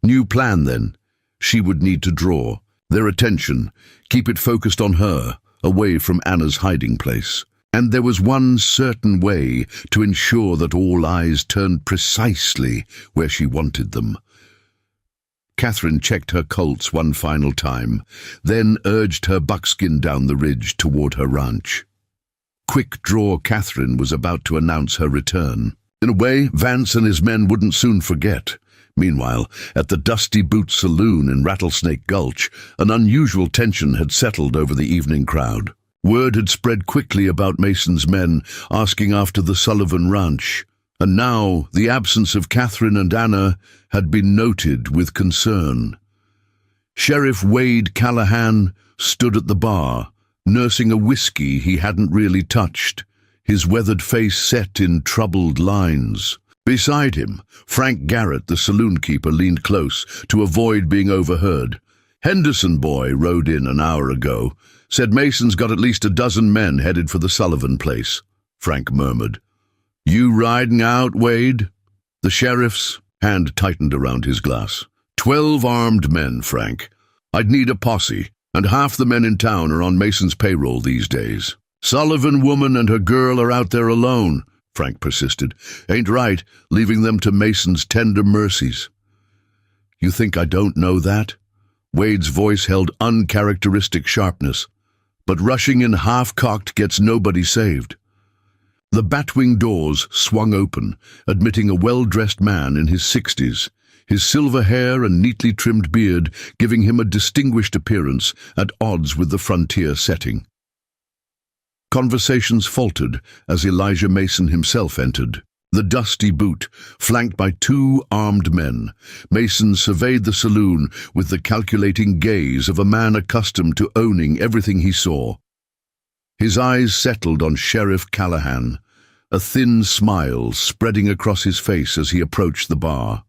New plan then. She would need to draw their attention, keep it focused on her, away from Anna's hiding place. And there was one certain way to ensure that all eyes turned precisely where she wanted them. Catherine checked her Colts one final time, then urged her buckskin down the ridge toward her ranch. Quick Draw Catherine was about to announce her return. In a way, Vance and his men wouldn't soon forget. Meanwhile, at the Dusty Boot Saloon in Rattlesnake Gulch, an unusual tension had settled over the evening crowd. Word had spread quickly about Mason's men, asking after the Sullivan Ranch. And now the absence of Catherine and Anna had been noted with concern. Sheriff Wade Callahan stood at the bar, nursing a whiskey he hadn't really touched, his weathered face set in troubled lines. Beside him, Frank Garrett, the saloon keeper, leaned close to avoid being overheard. "Henderson boy rode in an hour ago. Said Mason's got at least a dozen men headed for the Sullivan place," Frank murmured. "You riding out, Wade?" The sheriff's hand tightened around his glass. 12 armed men, Frank. I'd need a posse, and half the men in town are on Mason's payroll these days. Sullivan woman and her girl are out there alone, Frank persisted. Ain't right, leaving them to Mason's tender mercies. You think I don't know that? Wade's voice held uncharacteristic sharpness. But rushing in half-cocked gets nobody saved. The batwing doors swung open, admitting a well-dressed man in his 60s, his silver hair and neatly trimmed beard giving him a distinguished appearance at odds with the frontier setting. Conversations faltered as Elijah Mason himself entered. The Dusty Boot, flanked by 2 armed men, Mason surveyed the saloon with the calculating gaze of a man accustomed to owning everything he saw. His eyes settled on Sheriff Callahan, a thin smile spreading across his face as he approached the bar.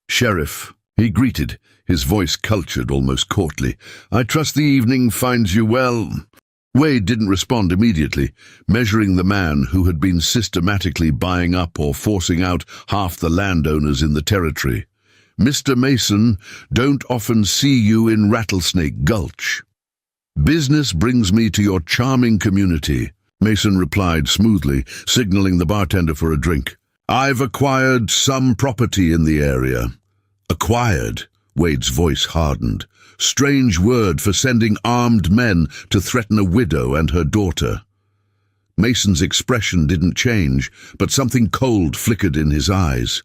"Sheriff," he greeted, his voice cultured, almost courtly, "I trust the evening finds you well." Wade didn't respond immediately, measuring the man who had been systematically buying up or forcing out half the landowners in the territory. "Mr. Mason, don't often see you in Rattlesnake Gulch." "Business brings me to your charming community," Mason replied smoothly, signaling the bartender for a drink. "I've acquired some property in the area." "Acquired?" Wade's voice hardened. Strange word for sending armed men to threaten a widow and her daughter. Mason's expression didn't change, but something cold flickered in his eyes.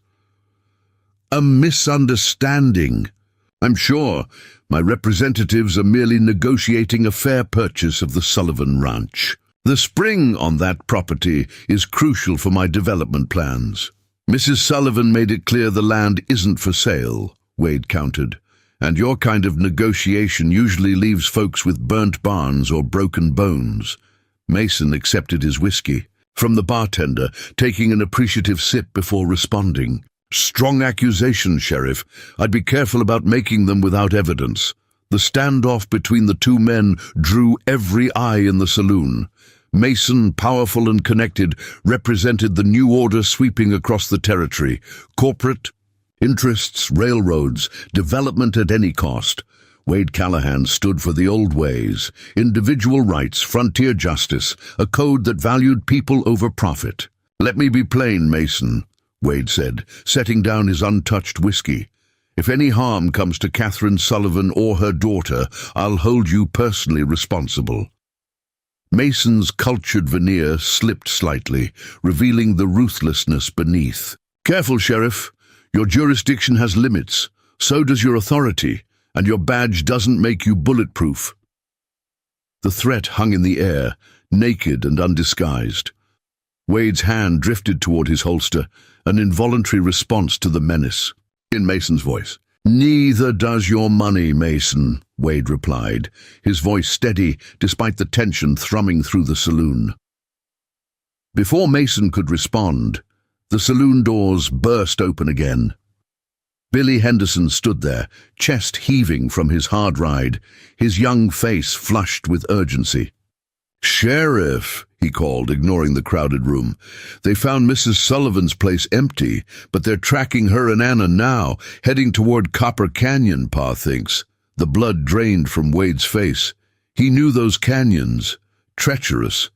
"A misunderstanding." I'm sure my representatives are merely negotiating a fair purchase of the Sullivan Ranch. The spring on that property is crucial for my development plans. Mrs. Sullivan made it clear the land isn't for sale, Wade countered, and your kind of negotiation usually leaves folks with burnt barns or broken bones. Mason accepted his whiskey from the bartender, taking an appreciative sip before responding. Strong accusations, Sheriff. I'd be careful about making them without evidence. The standoff between the two men drew every eye in the saloon. Mason, powerful and connected, represented the new order sweeping across the territory. Corporate interests, railroads, development at any cost. Wade Callahan stood for the old ways, individual rights, frontier justice, a code that valued people over profit. Let me be plain, Mason, Wade said, setting down his untouched whiskey. If any harm comes to Catherine Sullivan or her daughter, I'll hold you personally responsible. Mason's cultured veneer slipped slightly, revealing the ruthlessness beneath. Careful, Sheriff. Your jurisdiction has limits. So does your authority, and your badge doesn't make you bulletproof. The threat hung in the air, naked and undisguised. Wade's hand drifted toward his holster, an involuntary response to the menace. In Mason's voice, "Neither does your money, Mason," Wade replied, his voice steady despite the tension thrumming through the saloon. Before Mason could respond, the saloon doors burst open again. Billy Henderson stood there, chest heaving from his hard ride, his young face flushed with urgency. "Sheriff," he called, ignoring the crowded room. "They found Mrs. Sullivan's place empty, but they're tracking her and Anna now, heading toward Copper Canyon, Pa thinks." The blood drained from Wade's face. He knew those canyons. Treacherous.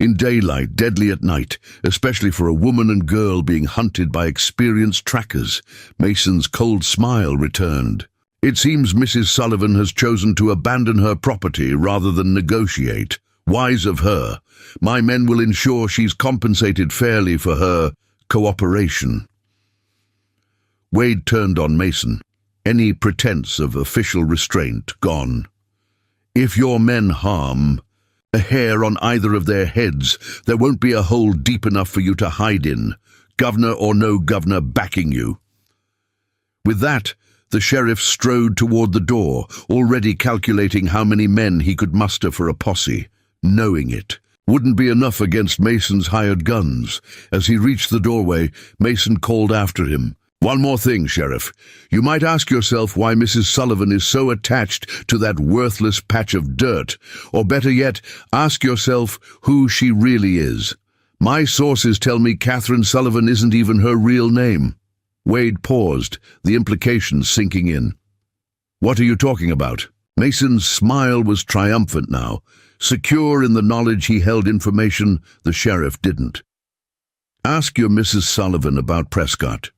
In daylight, deadly at night, especially for a woman and girl being hunted by experienced trackers. Mason's cold smile returned. "It seems Mrs. Sullivan has chosen to abandon her property rather than negotiate. Wise of her. My men will ensure she's compensated fairly for her cooperation." Wade turned on Mason. Any pretense of official restraint gone. "If your men harm a hair on either of their heads, there won't be a hole deep enough for you to hide in, governor or no governor backing you." With that, the sheriff strode toward the door, already calculating how many men he could muster for a posse. Knowing it wouldn't be enough against Mason's hired guns. As he reached the doorway, Mason called after him. "One more thing, Sheriff. You might ask yourself why Mrs. Sullivan is so attached to that worthless patch of dirt, or better yet, ask yourself who she really is. My sources tell me Catherine Sullivan isn't even her real name." Wade paused, the implications sinking in. "What are you talking about?" Mason's smile was triumphant now. Secure in the knowledge he held information the sheriff didn't. "Ask your Mrs. Sullivan about Prescott,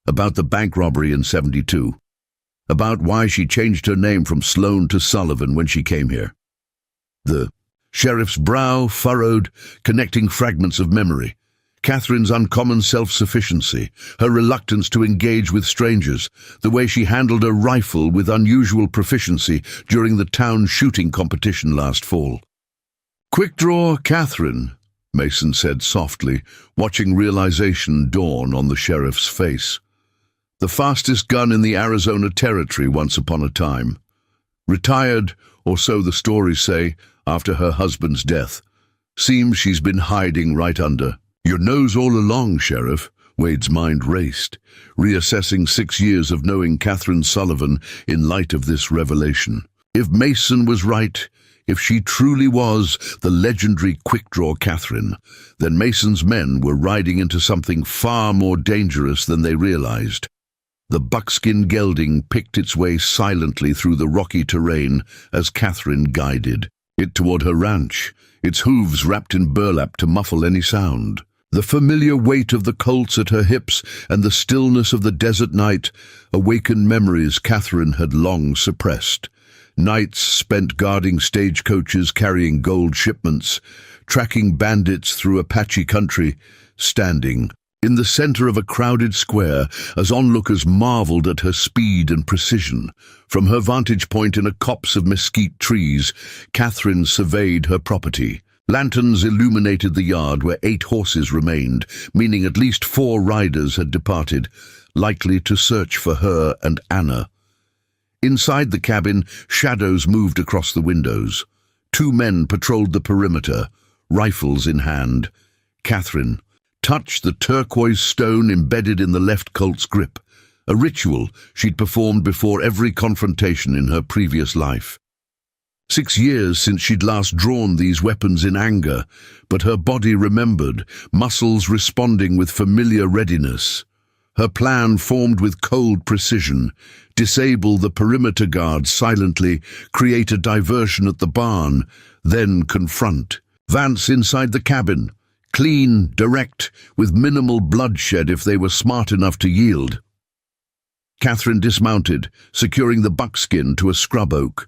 about the bank robbery in '72, about why she changed her name from Sloan to Sullivan when she came here." The sheriff's brow furrowed, connecting fragments of memory. Catherine's uncommon self-sufficiency, her reluctance to engage with strangers, the way she handled a rifle with unusual proficiency during the town shooting competition last fall. "Quick draw, Catherine," Mason said softly, watching realization dawn on the sheriff's face. "The fastest gun in the Arizona Territory once upon a time. Retired, or so the stories say, after her husband's death. Seems she's been hiding right under. Your nose all along, Sheriff." Wade's mind raced, reassessing 6 years of knowing Catherine Sullivan in light of this revelation. If Mason was right, if she truly was the legendary quick-draw Catherine, then Mason's men were riding into something far more dangerous than they realized. The buckskin gelding picked its way silently through the rocky terrain as Catherine guided it toward her ranch, its hooves wrapped in burlap to muffle any sound. The familiar weight of the colts at her hips and the stillness of the desert night awakened memories Catherine had long suppressed. Nights spent guarding stagecoaches carrying gold shipments, tracking bandits through Apache country, standing in the center of a crowded square, as onlookers marveled at her speed and precision. From her vantage point in a copse of mesquite trees, Catherine surveyed her property. Lanterns illuminated the yard where 8 horses remained, meaning at least 4 riders had departed, likely to search for her and Anna. Inside the cabin, shadows moved across the windows. 2 men patrolled the perimeter, rifles in hand. Catherine touched the turquoise stone embedded in the left Colt's grip, a ritual she'd performed before every confrontation in her previous life. 6 years since she'd last drawn these weapons in anger, but her body remembered, muscles responding with familiar readiness. Her plan formed with cold precision: disable the perimeter guards silently, create a diversion at the barn, then confront. Vance inside the cabin, clean, direct, with minimal bloodshed if they were smart enough to yield. Catherine dismounted, securing the buckskin to a scrub oak.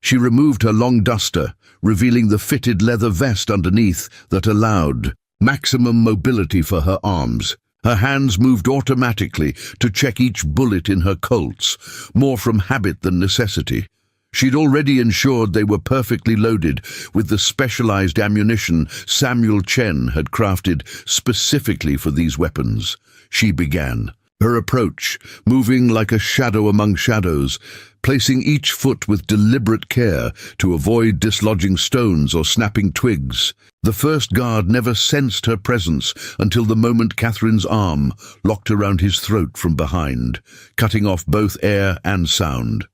She removed her long duster, revealing the fitted leather vest underneath that allowed maximum mobility for her arms. Her hands moved automatically to check each bullet in her Colts, more from habit than necessity. She'd already ensured they were perfectly loaded with the specialized ammunition Samuel Chen had crafted specifically for these weapons. She began her approach, moving like a shadow among shadows, placing each foot with deliberate care to avoid dislodging stones or snapping twigs. The first guard never sensed her presence until the moment Catherine's arm locked around his throat from behind, cutting off both air and sound.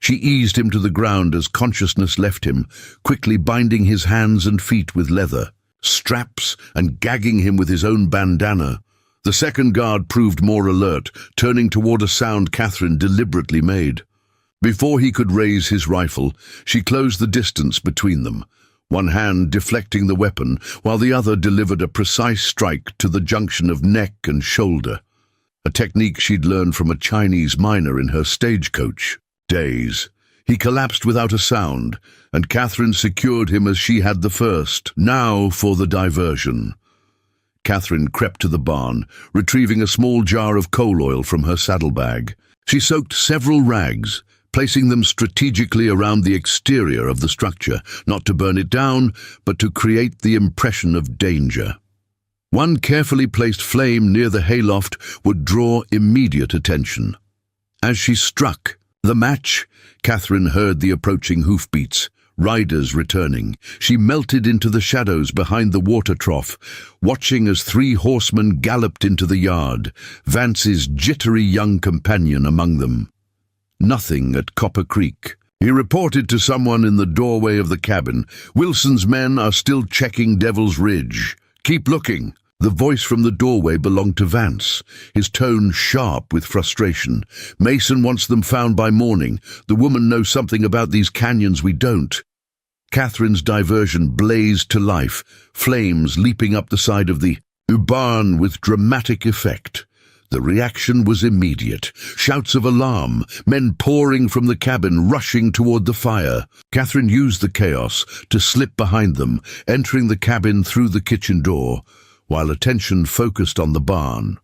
She eased him to the ground as consciousness left him, quickly binding his hands and feet with leather, straps, and gagging him with his own bandana. The second guard proved more alert, turning toward a sound Catherine deliberately made. Before he could raise his rifle, she closed the distance between them, one hand deflecting the weapon, while the other delivered a precise strike to the junction of neck and shoulder, a technique she'd learned from a Chinese miner in her stagecoach days. He collapsed without a sound, and Catherine secured him as she had the first. Now for the diversion. Catherine crept to the barn, retrieving a small jar of coal oil from her saddlebag. She soaked several rags, placing them strategically around the exterior of the structure, not to burn it down, but to create the impression of danger. One carefully placed flame near the hayloft would draw immediate attention. As she struck the match, Catherine heard the approaching hoofbeats, riders returning. She melted into the shadows behind the water trough, watching as 3 horsemen galloped into the yard, Vance's jittery young companion among them. Nothing at Copper Creek. He reported to someone in the doorway of the cabin. "Wilson's men are still checking Devil's Ridge. Keep looking." The voice from the doorway belonged to Vance, his tone sharp with frustration. "Mason wants them found by morning. The woman knows something about these canyons we don't." Catherine's diversion blazed to life, flames leaping up the side of the barn with dramatic effect. The reaction was immediate. Shouts of alarm, men pouring from the cabin, rushing toward the fire. Catherine used the chaos to slip behind them, entering the cabin through the kitchen door, while attention focused on the barn.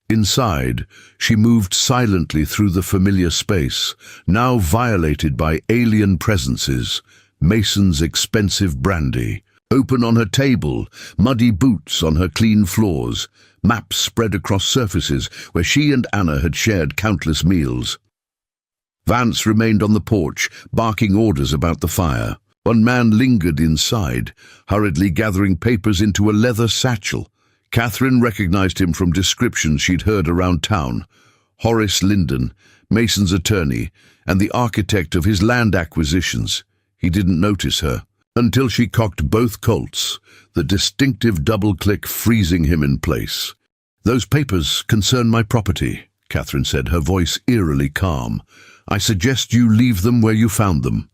Inside, she moved silently through the familiar space, now violated by alien presences. Mason's expensive brandy, open on her table, muddy boots on her clean floors, maps spread across surfaces where she and Anna had shared countless meals. Vance remained on the porch, barking orders about the fire. One man lingered inside, hurriedly gathering papers into a leather satchel. Catherine recognized him from descriptions she'd heard around town. Horace Linden, Mason's attorney, and the architect of his land acquisitions. He didn't notice her until she cocked both Colts, the distinctive double click freezing him in place. "Those papers concern my property," Catherine said, her voice eerily calm. "I suggest you leave them where you found them."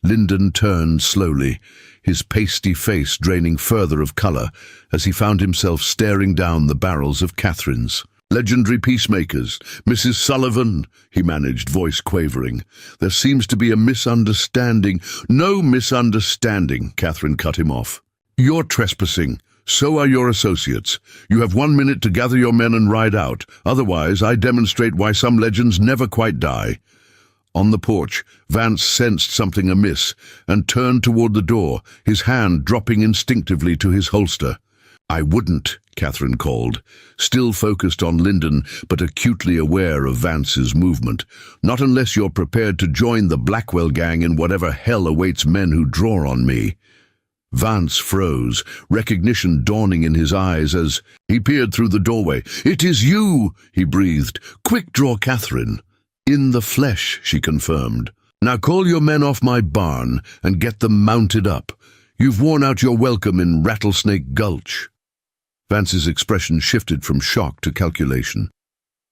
Linden turned slowly, his pasty face draining further of color as he found himself staring down the barrels of Catherine's. "Legendary peacemakers, Mrs. Sullivan," he managed, voice quavering. "There seems to be a misunderstanding." "No misunderstanding," Catherine cut him off. "You're trespassing. So are your associates. You have 1 minute to gather your men and ride out. Otherwise, I demonstrate why some legends never quite die." On the porch, Vance sensed something amiss and turned toward the door, his hand dropping instinctively to his holster. "I wouldn't," Catherine called, still focused on Lyndon but acutely aware of Vance's movement. "Not unless you're prepared to join the Blackwell gang in whatever hell awaits men who draw on me." Vance froze, recognition dawning in his eyes as he peered through the doorway. "It is you," he breathed. "Quick draw, Catherine." "In the flesh," she confirmed. "Now call your men off my barn and get them mounted up. You've worn out your welcome in Rattlesnake Gulch." Vance's expression shifted from shock to calculation.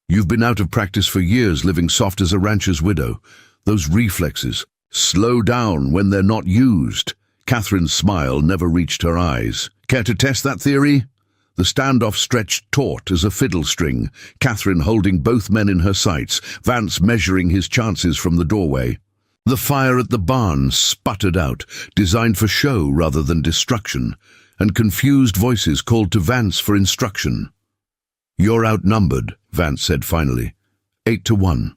"You've been out of practice for years, living soft as a rancher's widow. Those reflexes slow down when they're not used." Catherine's smile never reached her eyes. "Care to test that theory?" The standoff stretched taut as a fiddle string, Catherine holding both men in her sights, Vance measuring his chances from the doorway. The fire at the barn sputtered out, designed for show rather than destruction, and confused voices called to Vance for instruction. "You're outnumbered," Vance said finally. 8-1.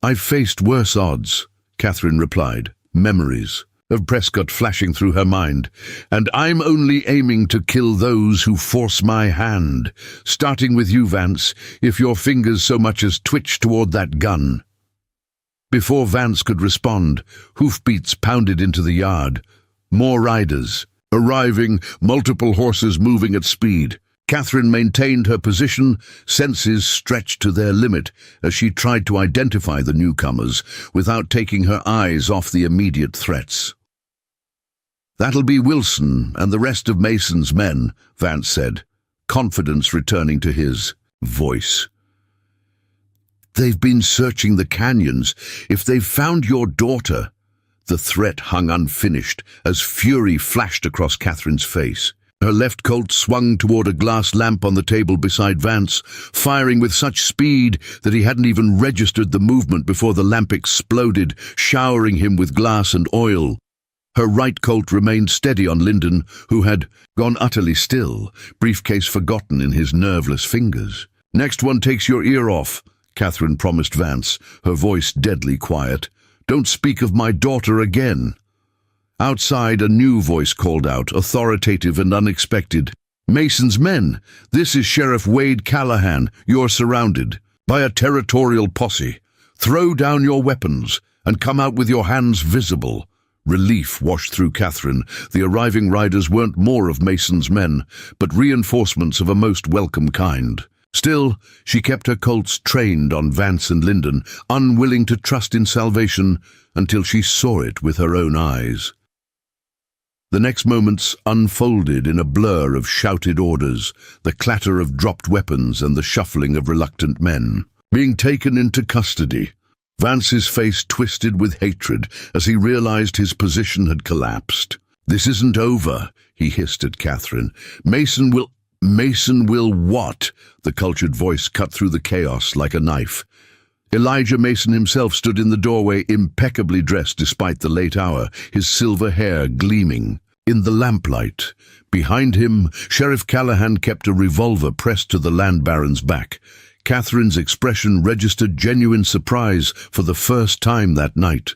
"I've faced worse odds," Catherine replied. Memories of Prescott flashing through her mind. "And I'm only aiming to kill those who force my hand. Starting with you, Vance, if your fingers so much as twitch toward that gun." Before Vance could respond, hoofbeats pounded into the yard. More riders, arriving, multiple horses moving at speed. Catherine maintained her position, senses stretched to their limit as she tried to identify the newcomers without taking her eyes off the immediate threats. "That'll be Wilson and the rest of Mason's men," Vance said, confidence returning to his voice. "They've been searching the canyons. If they've found your daughter—" The threat hung unfinished as fury flashed across Catherine's face. Her left Colt swung toward a glass lamp on the table beside Vance, firing with such speed that he hadn't even registered the movement before the lamp exploded, showering him with glass and oil. Her right Colt remained steady on Lyndon, who had gone utterly still, briefcase forgotten in his nerveless fingers. "Next one takes your ear off," Catherine promised Vance, her voice deadly quiet. "Don't speak of my daughter again." Outside, a new voice called out, authoritative and unexpected. "Mason's men, this is Sheriff Wade Callahan. You're surrounded by a territorial posse. Throw down your weapons and come out with your hands visible." Relief washed through Catherine. The arriving riders weren't more of Mason's men, but reinforcements of a most welcome kind. Still, she kept her Colts trained on Vance and Lyndon, unwilling to trust in salvation until she saw it with her own eyes. The next moments unfolded in a blur of shouted orders, the clatter of dropped weapons and the shuffling of reluctant men. Being taken into custody. Vance's face twisted with hatred as he realized his position had collapsed. "This isn't over," he hissed at Catherine. Mason will what?" The cultured voice cut through the chaos like a knife. Elijah Mason himself stood in the doorway, impeccably dressed despite the late hour, his silver hair gleaming in the lamplight. Behind him, Sheriff Callahan kept a revolver pressed to the land baron's back. Catherine's expression registered genuine surprise for the first time that night.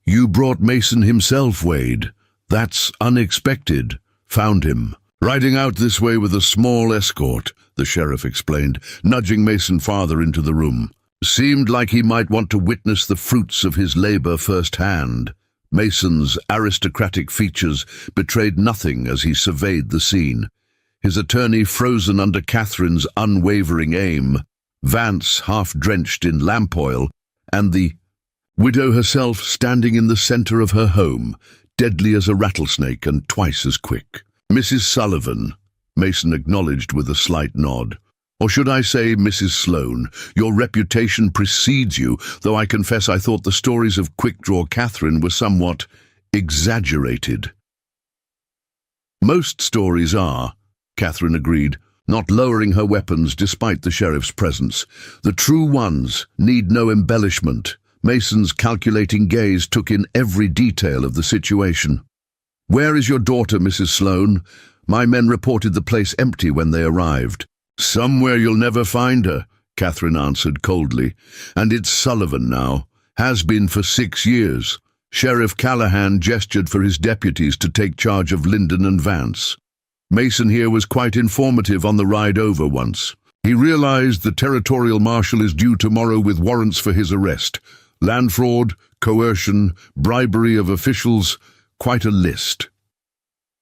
"You brought Mason himself, Wade. That's unexpected." "Found him riding out this way with a small escort," the sheriff explained, nudging Mason farther into the room. "Seemed like he might want to witness the fruits of his labor firsthand." Mason's aristocratic features betrayed nothing as he surveyed the scene. His attorney frozen under Catherine's unwavering aim, Vance half-drenched in lamp oil, and the widow herself standing in the center of her home, deadly as a rattlesnake and twice as quick. "Mrs. Sullivan," Mason acknowledged with a slight nod. "Or should I say, Mrs. Sloane, your reputation precedes you, though I confess I thought the stories of Quick-Draw Catherine were somewhat exaggerated." "Most stories are," Catherine agreed, not lowering her weapons despite the sheriff's presence. "The true ones need no embellishment." Mason's calculating gaze took in every detail of the situation. "Where is your daughter, Mrs. Sloane?" My men reported the place empty when they arrived. Somewhere you'll never find her, Catherine answered coldly. And it's Sullivan now. Has been for 6 years. Sheriff Callahan gestured for his deputies to take charge of Linden and Vance. Mason here was quite informative on the ride over once. He realized the territorial marshal is due tomorrow with warrants for his arrest. Land fraud, coercion, bribery of officials, quite a list.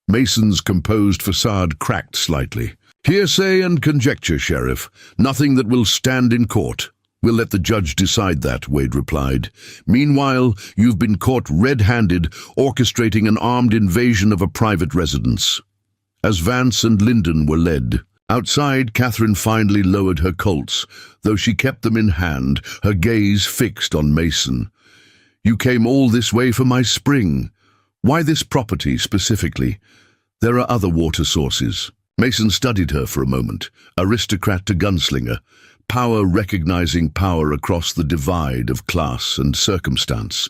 Mason's composed facade cracked slightly. Hearsay and conjecture, Sheriff. Nothing that will stand in court. We'll let the judge decide that, Wade replied. Meanwhile, you've been caught red-handed orchestrating an armed invasion of a private residence. As Vance and Linden were led, outside, Catherine finally lowered her Colts, though she kept them in hand, her gaze fixed on Mason. You came all this way for my spring. Why this property specifically? There are other water sources. Mason studied her for a moment, aristocrat to gunslinger, power recognizing power across the divide of class and circumstance.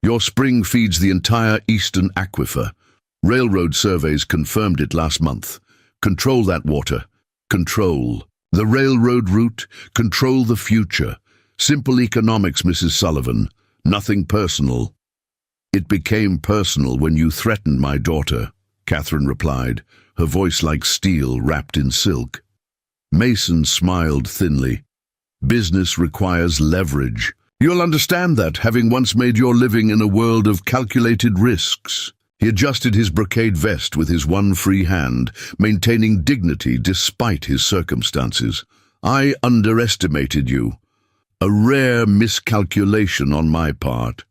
Your spring feeds the entire eastern aquifer. Railroad surveys confirmed it last month. Control that water. Control the railroad route. Control the future. Simple economics, Mrs. Sullivan. Nothing personal. It became personal when you threatened my daughter, Catherine replied, her voice like steel wrapped in silk. Mason smiled thinly. Business requires leverage. You'll understand that, having once made your living in a world of calculated risks. He adjusted his brocade vest with his one free hand, maintaining dignity despite his circumstances. I underestimated you. A rare miscalculation on my part.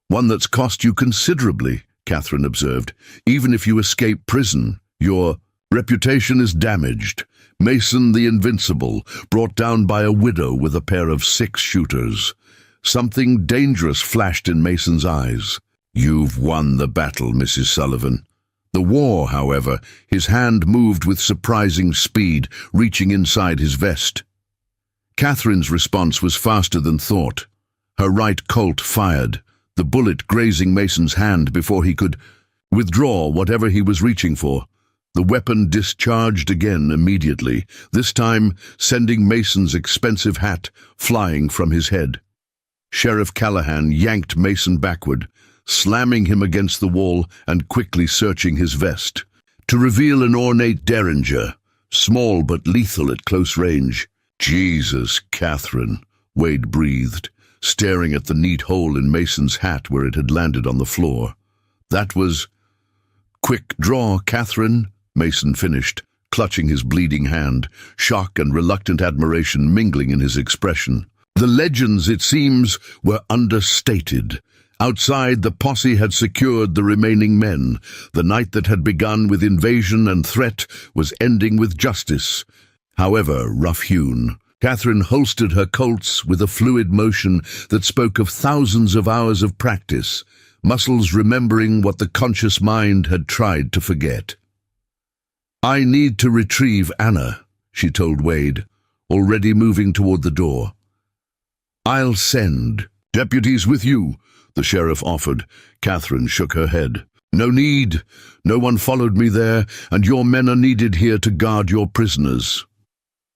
One that's cost you considerably, Catherine observed. Even if you escape prison, your reputation is damaged. Mason the Invincible, brought down by a widow with a pair of 6 shooters. Something dangerous flashed in Mason's eyes. You've won the battle, Mrs. Sullivan. The war, however, his hand moved with surprising speed, reaching inside his vest. Catherine's response was faster than thought. Her right Colt fired, the bullet grazing Mason's hand before he could withdraw whatever he was reaching for. The weapon discharged again immediately, this time sending Mason's expensive hat flying from his head. Sheriff Callahan yanked Mason backward, slamming him against the wall and quickly searching his vest, to reveal an ornate derringer, small but lethal at close range. Jesus, Catherine, Wade breathed, staring at the neat hole in Mason's hat where it had landed on the floor. That was... Quick draw, Catherine, Mason finished, clutching his bleeding hand, shock and reluctant admiration mingling in his expression. The legends, it seems, were understated. Outside, the posse had secured the remaining men. The night that had begun with invasion and threat was ending with justice. However rough-hewn, Catherine holstered her Colts with a fluid motion that spoke of thousands of hours of practice, muscles remembering what the conscious mind had tried to forget. I need to retrieve Anna, she told Wade, already moving toward the door. I'll send deputies with you, the sheriff offered. Catherine shook her head. No need. No one followed me there, and your men are needed here to guard your prisoners.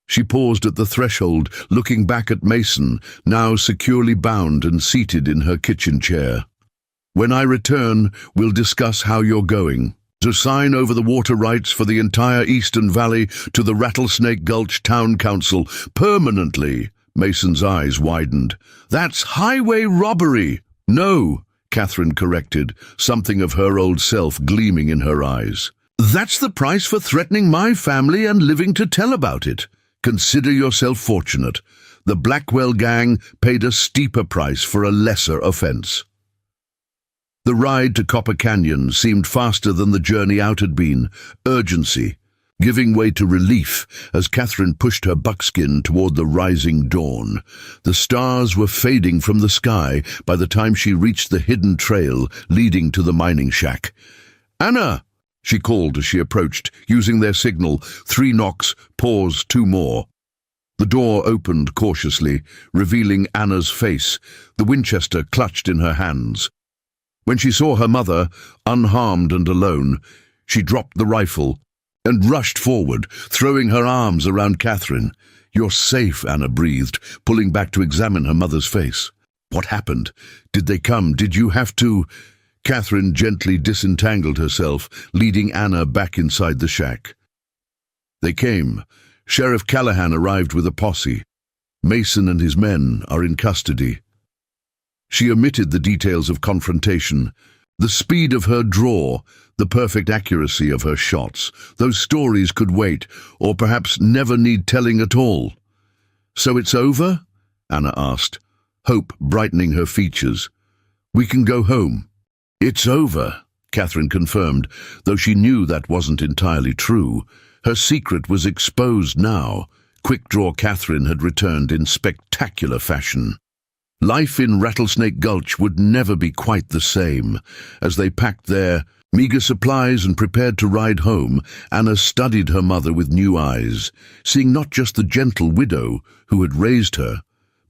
She paused at the threshold, looking back at Mason, now securely bound and seated in her kitchen chair. When I return, we'll discuss how you're going. To sign over the water rights for the entire Eastern Valley to the Rattlesnake Gulch Town Council permanently. Mason's eyes widened. That's highway robbery. No, Catherine corrected, something of her old self gleaming in her eyes. That's the price for threatening my family and living to tell about it. Consider yourself fortunate. The Blackwell gang paid a steeper price for a lesser offense. The ride to Copper Canyon seemed faster than the journey out had been, urgency, giving way to relief as Catherine pushed her buckskin toward the rising dawn. The stars were fading from the sky by the time she reached the hidden trail leading to the mining shack. Anna, she called as she approached, using their signal, 3 knocks, pause, 2 more. The door opened cautiously, revealing Anna's face, the Winchester clutched in her hands. When she saw her mother, unharmed and alone, She dropped the rifle and rushed forward, throwing her arms around Catherine. "You're safe," Anna breathed, pulling back to examine her mother's face. "What happened? Did they come? Did you have to—" Catherine gently disentangled herself, leading Anna back inside the shack. They came. Sheriff Callahan arrived with a posse. Mason and his men are in custody. She omitted the details of confrontation. The speed of her draw, the perfect accuracy of her shots. Those stories could wait, or perhaps never need telling at all. "So it's over?" Anna asked, hope brightening her features. "We can go home." "It's over," Catherine confirmed, though she knew that wasn't entirely true. Her secret was exposed now. Quick-draw Catherine had returned in spectacular fashion. Life in Rattlesnake Gulch would never be quite the same. As they packed their meager supplies and prepared to ride home, Anna studied her mother with new eyes, seeing not just the gentle widow who had raised her,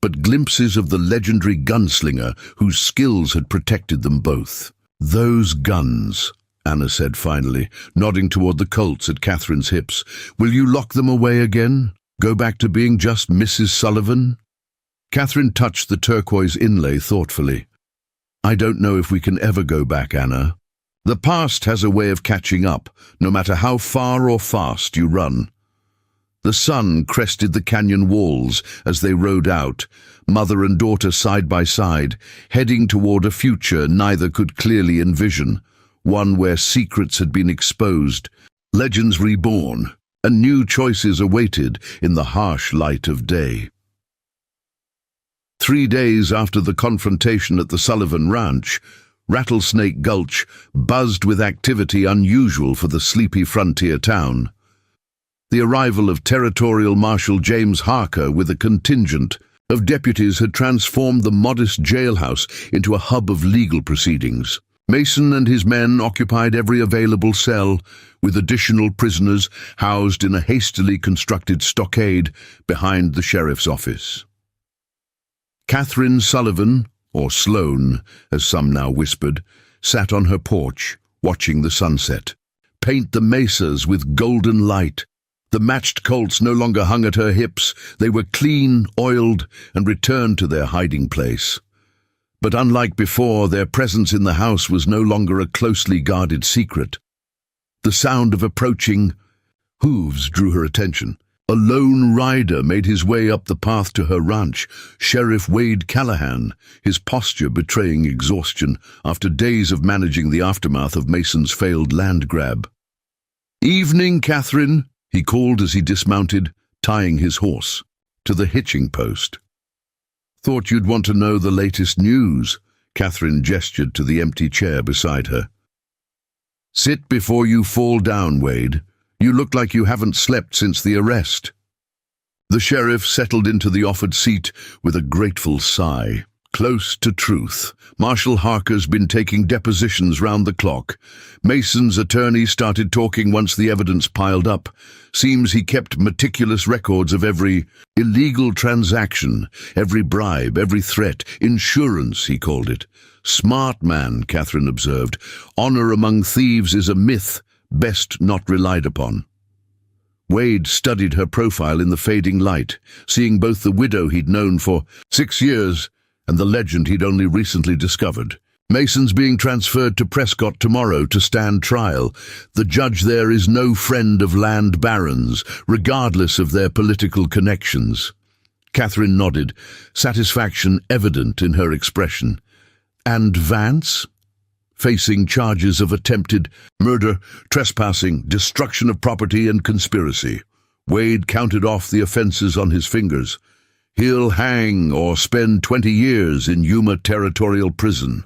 but glimpses of the legendary gunslinger whose skills had protected them both. "Those guns," Anna said finally, nodding toward the Colts at Catherine's hips. "Will you lock them away again? Go back to being just Mrs. Sullivan?" Catherine touched the turquoise inlay thoughtfully. "I don't know if we can ever go back, Anna. The past has a way of catching up, no matter how far or fast you run." The sun crested the canyon walls as they rode out, mother and daughter side by side, heading toward a future neither could clearly envision, one where secrets had been exposed, legends reborn, and new choices awaited in the harsh light of day. 3 days after the confrontation at the Sullivan Ranch, Rattlesnake Gulch buzzed with activity unusual for the sleepy frontier town. The arrival of Territorial Marshal James Harker with a contingent of deputies had transformed the modest jailhouse into a hub of legal proceedings. Mason and his men occupied every available cell, with additional prisoners housed in a hastily constructed stockade behind the sheriff's office. Catherine Sullivan, or Sloane, as some now whispered, sat on her porch, watching the sunset. Paint the mesas with golden light. The matched Colts no longer hung at her hips. They were clean, oiled, and returned to their hiding place. But unlike before, their presence in the house was no longer a closely guarded secret. The sound of approaching hooves drew her attention. A lone rider made his way up the path to her ranch, Sheriff Wade Callahan, his posture betraying exhaustion after days of managing the aftermath of Mason's failed land grab. "Evening, Catherine," he called as he dismounted, tying his horse to the hitching post. "Thought you'd want to know the latest news," Catherine gestured to the empty chair beside her. "Sit before you fall down, Wade. You look like you haven't slept since the arrest." The sheriff settled into the offered seat with a grateful sigh. Close to truth. Marshal Harker's been taking depositions round the clock. Mason's attorney started talking once the evidence piled up. Seems he kept meticulous records of every illegal transaction, every bribe, every threat. Insurance, he called it. "Smart man," Catherine observed. "Honor among thieves is a myth, best not relied upon." Wade studied her profile in the fading light, seeing both the widow he'd known for 6 years and the legend he'd only recently discovered. "Mason's being transferred to Prescott tomorrow to stand trial. The judge there is no friend of land barons, regardless of their political connections." Catherine nodded, satisfaction evident in her expression. "And Vance?" "Facing charges of attempted murder, trespassing, destruction of property, and conspiracy." Wade counted off the offenses on his fingers. "He'll hang or spend 20 years in Yuma Territorial Prison."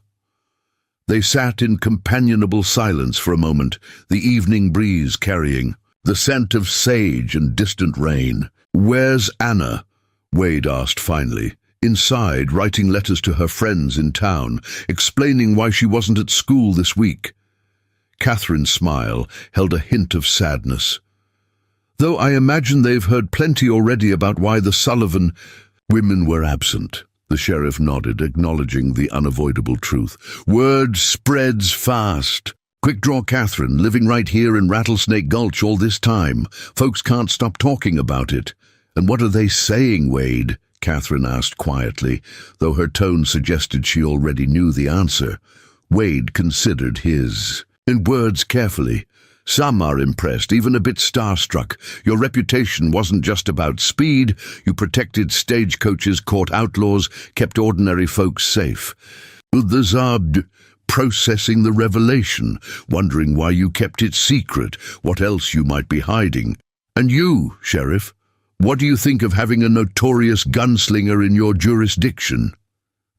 They sat in companionable silence for a moment, the evening breeze carrying the scent of sage and distant rain. "Where's Anna?" Wade asked finally. "Inside, writing letters to her friends in town, explaining why she wasn't at school this week." Catherine's smile held a hint of sadness. "Though I imagine they've heard plenty already about why the Sullivan women were absent." The sheriff nodded, acknowledging the unavoidable truth. "Word spreads fast. Quick-draw Catherine, living right here in Rattlesnake Gulch all this time. Folks can't stop talking about it. And what are they saying, Wade? Catherine asked quietly, though her tone suggested she already knew the answer. Wade considered his words carefully. Some are impressed, even a bit starstruck. Your reputation wasn't just about speed. You protected stagecoaches, caught outlaws, kept ordinary folks safe. Others are processing the revelation, wondering why you kept it secret, what else you might be hiding. And you, Sheriff, what do you think of having a notorious gunslinger in your jurisdiction?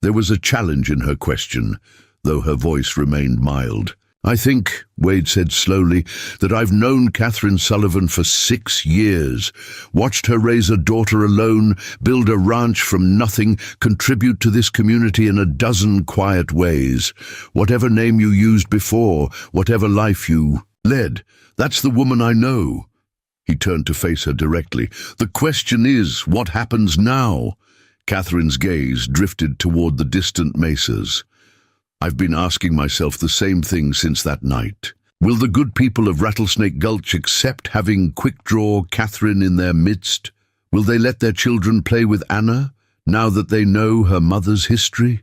There was a challenge in her question, though her voice remained mild. I think, Wade said slowly, that I've known Catherine Sullivan for 6 years, watched her raise a daughter alone, build a ranch from nothing, contribute to this community in a dozen quiet ways. Whatever name you used before, whatever life you led, that's the woman I know. He turned to face her directly. The question is, what happens now? Catherine's gaze drifted toward the distant mesas. I've been asking myself the same thing since that night. Will the good people of Rattlesnake Gulch accept having quick-draw Catherine in their midst? Will they let their children play with Anna, now that they know her mother's history?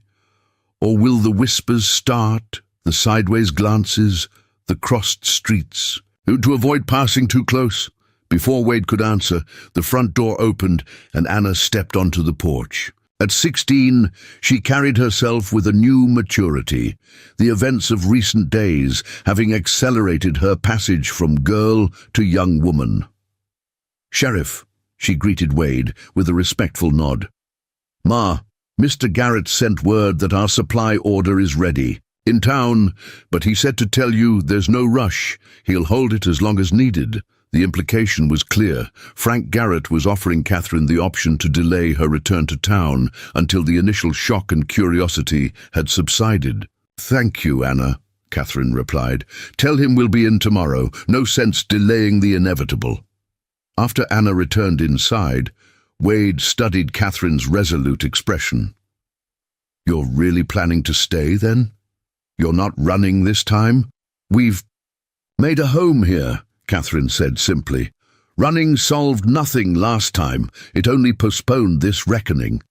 Or will the whispers start, the sideways glances, the crossed streets? To avoid passing too close. Before Wade could answer, the front door opened and Anna stepped onto the porch. At 16, she carried herself with a new maturity, the events of recent days having accelerated her passage from girl to young woman. Sheriff, she greeted Wade with a respectful nod. Ma, Mr. Garrett sent word that our supply order is ready. In town, but he said to tell you there's no rush. He'll hold it as long as needed. The implication was clear. Frank Garrett was offering Catherine the option to delay her return to town until the initial shock and curiosity had subsided. Thank you, Anna, Catherine replied. Tell him we'll be in tomorrow. No sense delaying the inevitable. After Anna returned inside, Wade studied Catherine's resolute expression. You're really planning to stay, then? You're not running this time? We've made a home here, Catherine said simply. Running solved nothing last time. It only postponed this reckoning.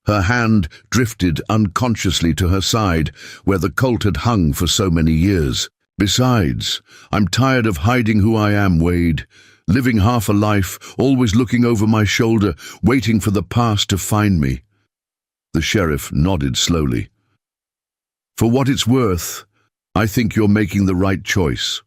Her hand drifted unconsciously to her side, where the Colt had hung for so many years. Besides, I'm tired of hiding who I am, Wade. Living half a life, always looking over my shoulder, waiting for the past to find me. The sheriff nodded slowly. For what it's worth, I think you're making the right choice.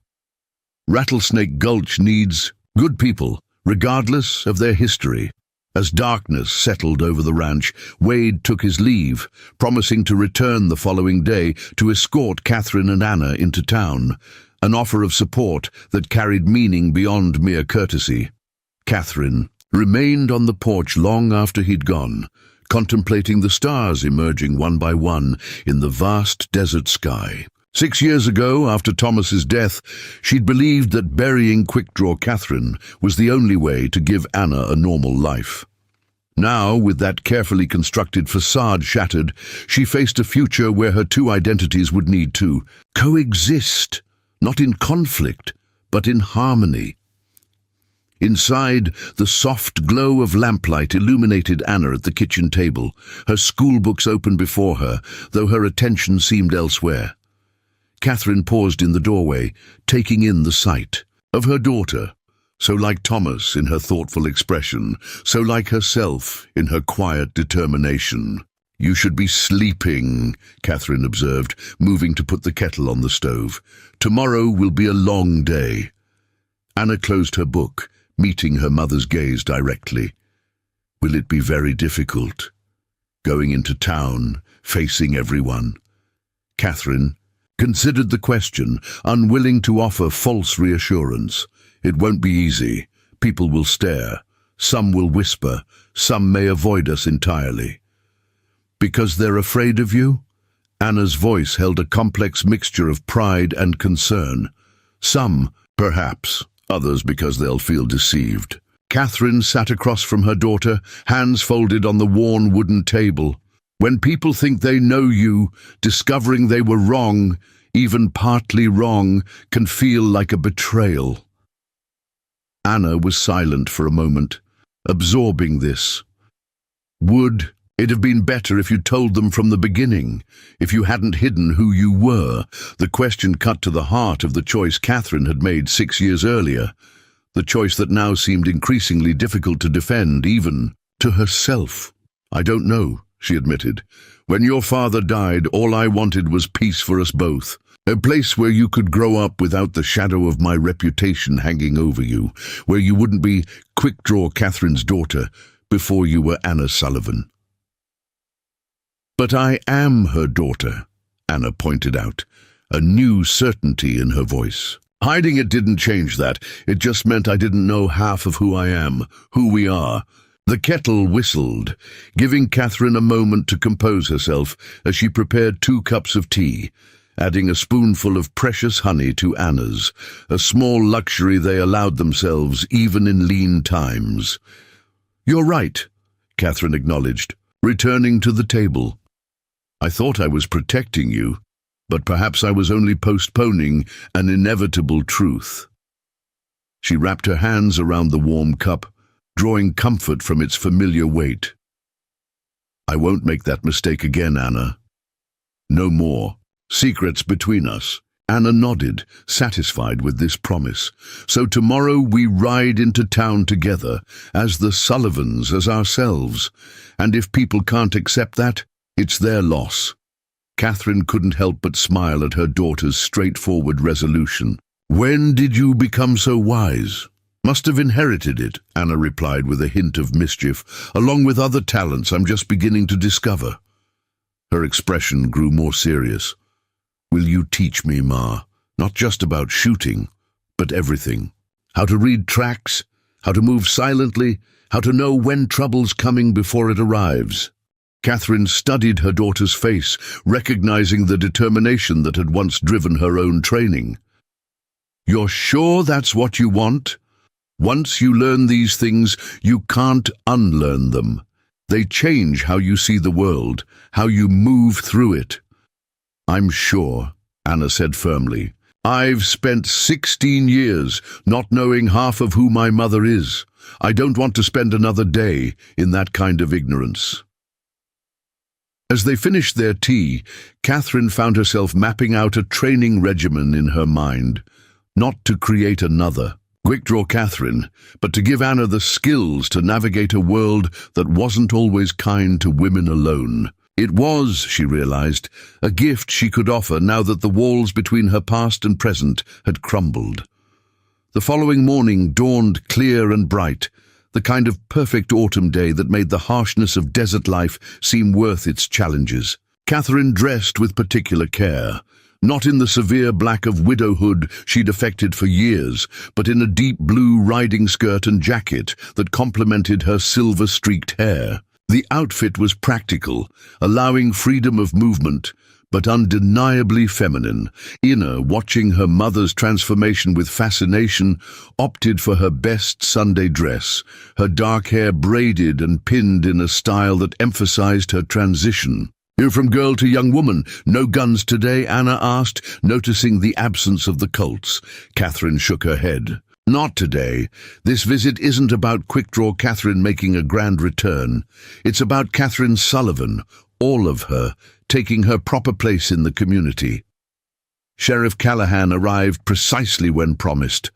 Rattlesnake Gulch needs good people, regardless of their history. As darkness settled over the ranch, Wade took his leave, promising to return the following day to escort Catherine and Anna into town, an offer of support that carried meaning beyond mere courtesy. Catherine remained on the porch long after he'd gone, contemplating the stars emerging one by one in the vast desert sky. 6 years ago, after Thomas's death, she'd believed that burying quick-draw Catherine was the only way to give Anna a normal life. Now, with that carefully constructed facade shattered, she faced a future where her two identities would need to coexist, not in conflict, but in harmony. Inside, the soft glow of lamplight illuminated Anna at the kitchen table, her schoolbooks open before her, though her attention seemed elsewhere. Catherine paused in the doorway, taking in the sight of her daughter, so like Thomas in her thoughtful expression, so like herself in her quiet determination. You should be sleeping, Catherine observed, moving to put the kettle on the stove. Tomorrow will be a long day. Anna closed her book, meeting her mother's gaze directly. Will it be very difficult? Going into town, facing everyone. Catherine considered the question, unwilling to offer false reassurance. It won't be easy. People will stare. Some will whisper. Some may avoid us entirely. Because they're afraid of you? Anna's voice held a complex mixture of pride and concern. Some, perhaps. Others because they'll feel deceived. Catherine sat across from her daughter, hands folded on the worn wooden table. When people think they know you, discovering they were wrong, even partly wrong, can feel like a betrayal. Anna was silent for a moment, absorbing this. Would it have been better if you told them from the beginning, if you hadn't hidden who you were? The question cut to the heart of the choice Catherine had made 6 years earlier, the choice that now seemed increasingly difficult to defend, even to herself. "I don't know," she admitted. "When your father died, all I wanted was peace for us both. A place where you could grow up without the shadow of my reputation hanging over you, where you wouldn't be Quickdraw Catherine's daughter before you were Anna Sullivan." "But I am her daughter," Anna pointed out, a new certainty in her voice. "Hiding it didn't change that. It just meant I didn't know half of who I am, who we are." The kettle whistled, giving Catherine a moment to compose herself as she prepared 2 cups of tea, adding a spoonful of precious honey to Anna's, a small luxury they allowed themselves even in lean times. "You're right," Catherine acknowledged, returning to the table. "I thought I was protecting you, but perhaps I was only postponing an inevitable truth." She wrapped her hands around the warm cup, drawing comfort from its familiar weight. "I won't make that mistake again, Anna. No more secrets between us." Anna nodded, satisfied with this promise. "So tomorrow we ride into town together, as the Sullivans, as ourselves. And if people can't accept that, it's their loss." Catherine couldn't help but smile at her daughter's straightforward resolution. "When did you become so wise?" "Must have inherited it," Anna replied with a hint of mischief, "along with other talents I'm just beginning to discover." Her expression grew more serious. "Will you teach me, Ma? Not just about shooting, but everything. How to read tracks, how to move silently, how to know when trouble's coming before it arrives." Catherine studied her daughter's face, recognizing the determination that had once driven her own training. "You're sure that's what you want? Once you learn these things, you can't unlearn them. They change how you see the world, how you move through it." "I'm sure," Anna said firmly. "I've spent 16 years not knowing half of who my mother is. I don't want to spend another day in that kind of ignorance." As they finished their tea, Catherine found herself mapping out a training regimen in her mind, not to create another Quickdraw Catherine, but to give Anna the skills to navigate a world that wasn't always kind to women alone. It was, she realized, a gift she could offer now that the walls between her past and present had crumbled. The following morning dawned clear and bright, the kind of perfect autumn day that made the harshness of desert life seem worth its challenges. Catherine dressed with particular care, not in the severe black of widowhood she'd affected for years, but in a deep blue riding skirt and jacket that complemented her silver-streaked hair. The outfit was practical, allowing freedom of movement, but undeniably feminine. Ina, watching her mother's transformation with fascination, opted for her best Sunday dress, her dark hair braided and pinned in a style that emphasized her transition. "You're from girl to young woman. No guns today?" Anna asked, noticing the absence of the Colts. Catherine shook her head. "Not today. This visit isn't about Quickdraw Catherine making a grand return. It's about Catherine Sullivan, all of her, taking her proper place in the community." Sheriff Callahan arrived precisely when promised,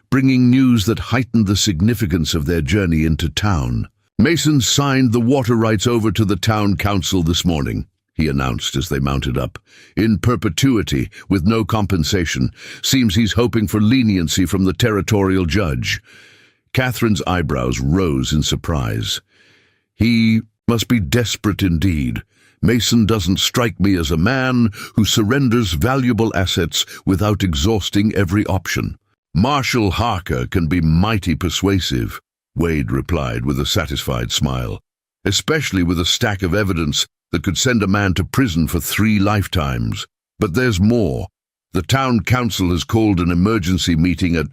bringing news that heightened the significance of their journey into town. "Mason signed the water rights over to the town council this morning," he announced as they mounted up. "In perpetuity, with no compensation. Seems he's hoping for leniency from the territorial judge." Catherine's eyebrows rose in surprise. "He must be desperate indeed. Mason doesn't strike me as a man who surrenders valuable assets without exhausting every option." "Marshal Harker can be mighty persuasive," Wade replied with a satisfied smile, "especially with a stack of evidence that could send a man to prison for 3 lifetimes. But there's more. The town council has called an emergency meeting at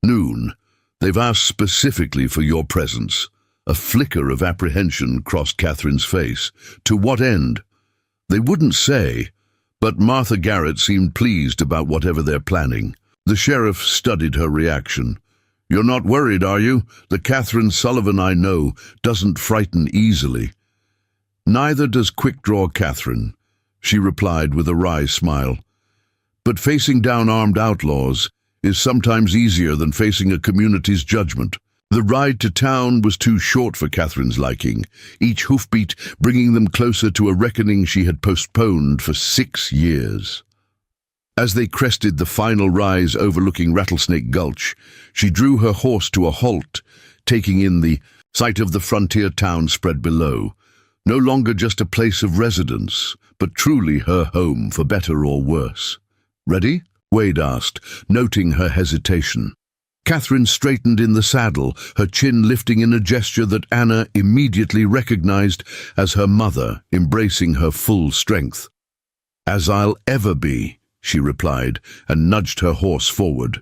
noon. They've asked specifically for your presence." A flicker of apprehension crossed Catherine's face. "To what end?" "They wouldn't say, But Martha Garrett seemed pleased about whatever they're planning. The sheriff studied her reaction. "You're not worried, are you? The Catherine Sullivan I know doesn't frighten easily." "Neither does Quick-Draw Catherine," she replied with a wry smile. "But facing down armed outlaws is sometimes easier than facing a community's judgment." The ride to town was too short for Catherine's liking, each hoofbeat bringing them closer to a reckoning she had postponed for 6 years. As they crested the final rise overlooking Rattlesnake Gulch, she drew her horse to a halt, taking in the sight of the frontier town spread below. No longer just a place of residence, but truly her home for better or worse. "Ready?" Wade asked, noting her hesitation. Catherine straightened in the saddle, her chin lifting in a gesture that Anna immediately recognized as her mother, embracing her full strength. "As I'll ever be," she replied, and nudged her horse forward.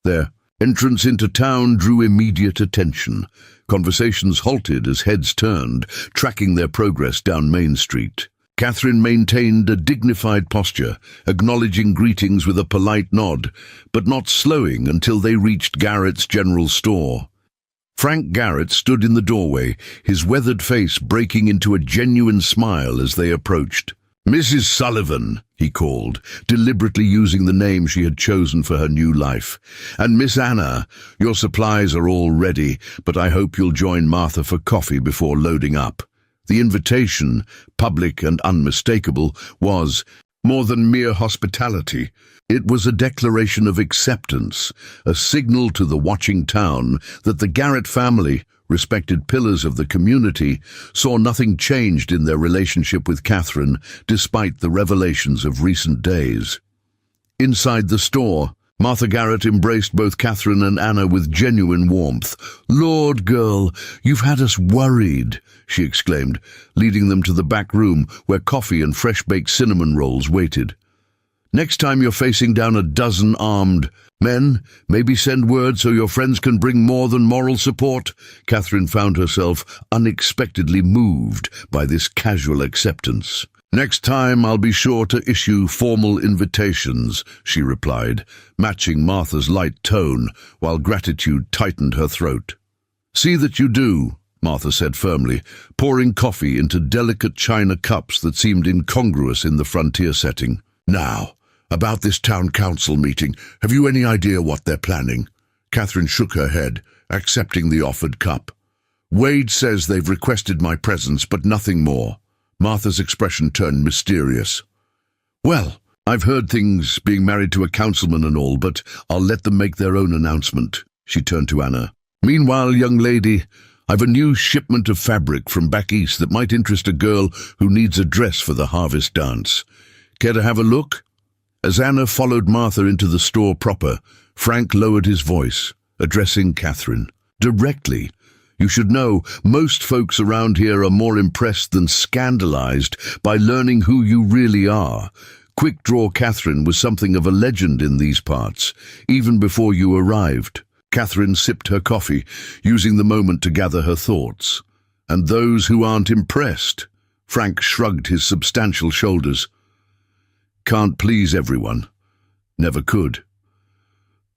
Their entrance into town drew immediate attention. Conversations halted as heads turned, tracking their progress down Main Street. Catherine maintained a dignified posture, acknowledging greetings with a polite nod, but not slowing until they reached Garrett's general store. Frank Garrett stood in the doorway, his weathered face breaking into a genuine smile as they approached. "Mrs. Sullivan," he called, deliberately using the name she had chosen for her new life. "And Miss Anna, your supplies are all ready, but I hope you'll join Martha for coffee before loading up." The invitation, public and unmistakable, was more than mere hospitality. It was a declaration of acceptance, a signal to the watching town that the Garrett family, respected pillars of the community, saw nothing changed in their relationship with Catherine despite the revelations of recent days. Inside the store, Martha Garrett embraced both Catherine and Anna with genuine warmth. "Lord, girl, you've had us worried," she exclaimed, leading them to the back room where coffee and fresh-baked cinnamon rolls waited. "Next time you're facing down a dozen armed men, maybe send word so your friends can bring more than moral support." Catherine found herself unexpectedly moved by this casual acceptance. "Next time I'll be sure to issue formal invitations," she replied, matching Martha's light tone while gratitude tightened her throat. "See that you do," Martha said firmly, pouring coffee into delicate china cups that seemed incongruous in the frontier setting. "Now, about this town council meeting, have you any idea what they're planning?" Catherine shook her head, accepting the offered cup. "Wade says they've requested my presence, but nothing more." Martha's expression turned mysterious. "Well, I've heard things, being married to a councilman and all, but I'll let them make their own announcement." She turned to Anna. "Meanwhile, young lady, I've a new shipment of fabric from back east that might interest a girl who needs a dress for the harvest dance. Care to have a look?" As Anna followed Martha into the store proper, Frank lowered his voice, addressing Catherine directly. "You should know, most folks around here are more impressed than scandalized by learning who you really are. Quick-Draw Catherine was something of a legend in these parts, even before you arrived." Catherine sipped her coffee, using the moment to gather her thoughts. "And those who aren't impressed?" Frank shrugged his substantial shoulders. "Can't please everyone. Never could.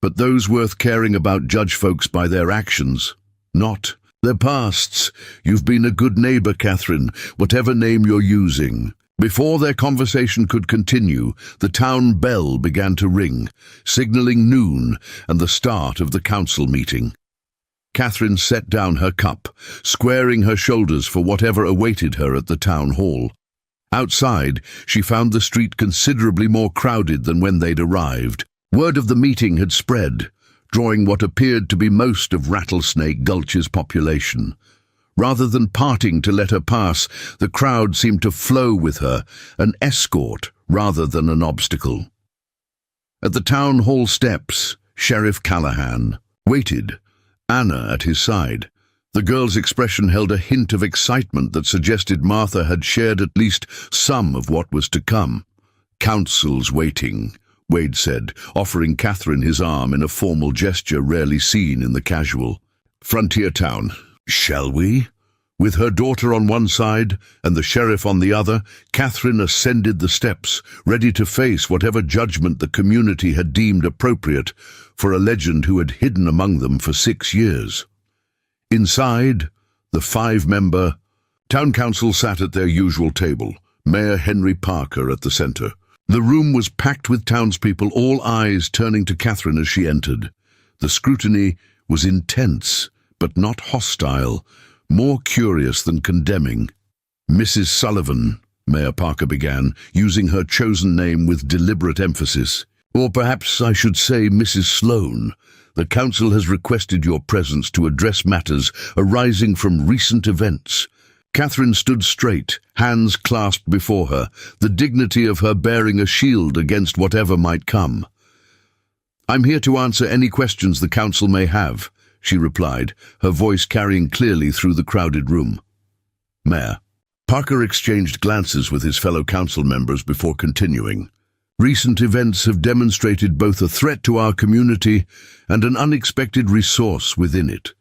But those worth caring about judge folks by their actions, not their pasts. You've been a good neighbor, Catherine, whatever name you're using." Before their conversation could continue, the town bell began to ring, signaling noon and the start of the council meeting. Catherine set down her cup, squaring her shoulders for whatever awaited her at the town hall. Outside, she found the street considerably more crowded than when they'd arrived. Word of the meeting had spread, drawing what appeared to be most of Rattlesnake Gulch's population. Rather than parting to let her pass, the crowd seemed to flow with her, an escort rather than an obstacle. At the town hall steps, Sheriff Callahan waited, Anna at his side. The girl's expression held a hint of excitement that suggested Martha had shared at least some of what was to come. "Council's waiting," Wade said, offering Catherine his arm in a formal gesture rarely seen in the casual. "Frontier town. Shall we?" With her daughter on one side and the sheriff on the other, Catherine ascended the steps, ready to face whatever judgment the community had deemed appropriate for a legend who had hidden among them for 6 years. Inside, the 5-member town council sat at their usual table, Mayor Henry Parker at the center. The room was packed with townspeople, all eyes turning to Catherine as she entered. The scrutiny was intense, but not hostile, more curious than condemning. "Mrs. Sullivan," Mayor Parker began, using her chosen name with deliberate emphasis. "Or perhaps I should say Mrs. Sloane. The council has requested your presence to address matters arising from recent events." Catherine stood straight, hands clasped before her, the dignity of her bearing a shield against whatever might come. "I'm here to answer any questions the council may have," she replied, her voice carrying clearly through the crowded room. "Mayor." Parker exchanged glances with his fellow council members before continuing. "Recent events have demonstrated both a threat to our community and an unexpected resource within it.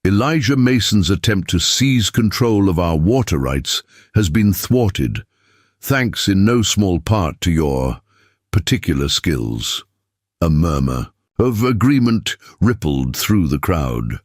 Elijah Mason's attempt to seize control of our water rights has been thwarted, thanks in no small part to your particular skills." A murmur of agreement rippled through the crowd.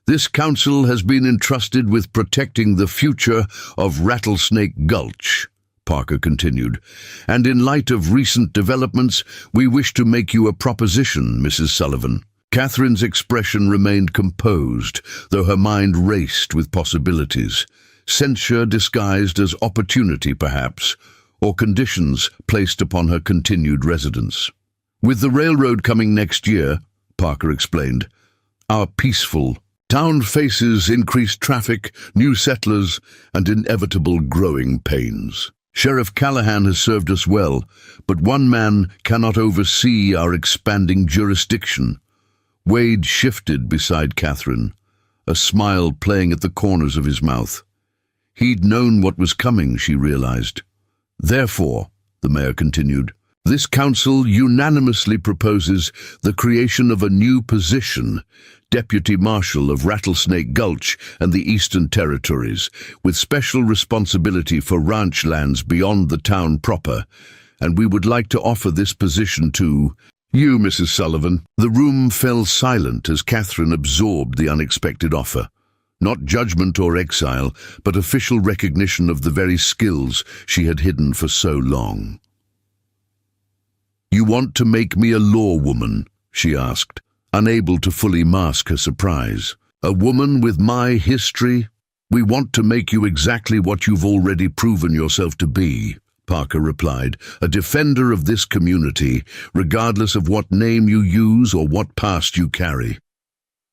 "This council has been entrusted with protecting the future of Rattlesnake Gulch," Parker continued, "and in light of recent developments, we wish to make you a proposition, Mrs. Sullivan." Catherine's expression remained composed, though her mind raced with possibilities. Censure disguised as opportunity, perhaps, or conditions placed upon her continued residence. "With the railroad coming next year," Parker explained, "our peaceful town faces increased traffic, new settlers, and inevitable growing pains. Sheriff Callahan has served us well, but one man cannot oversee our expanding jurisdiction." Wade shifted beside Catherine, a smile playing at the corners of his mouth. He'd known what was coming, she realized. "Therefore," the mayor continued, "this council unanimously proposes the creation of a new position, Deputy Marshal of Rattlesnake Gulch and the Eastern Territories, with special responsibility for ranch lands beyond the town proper, and we would like to offer this position to you, Mrs. Sullivan." The room fell silent as Catherine absorbed the unexpected offer. Not judgment or exile, but official recognition of the very skills she had hidden for so long. "You want to make me a law woman?" she asked, unable to fully mask her surprise. "A woman with my history? We want to make you exactly what you've already proven yourself to be," Parker replied, "a defender of this community, regardless of what name you use or what past you carry."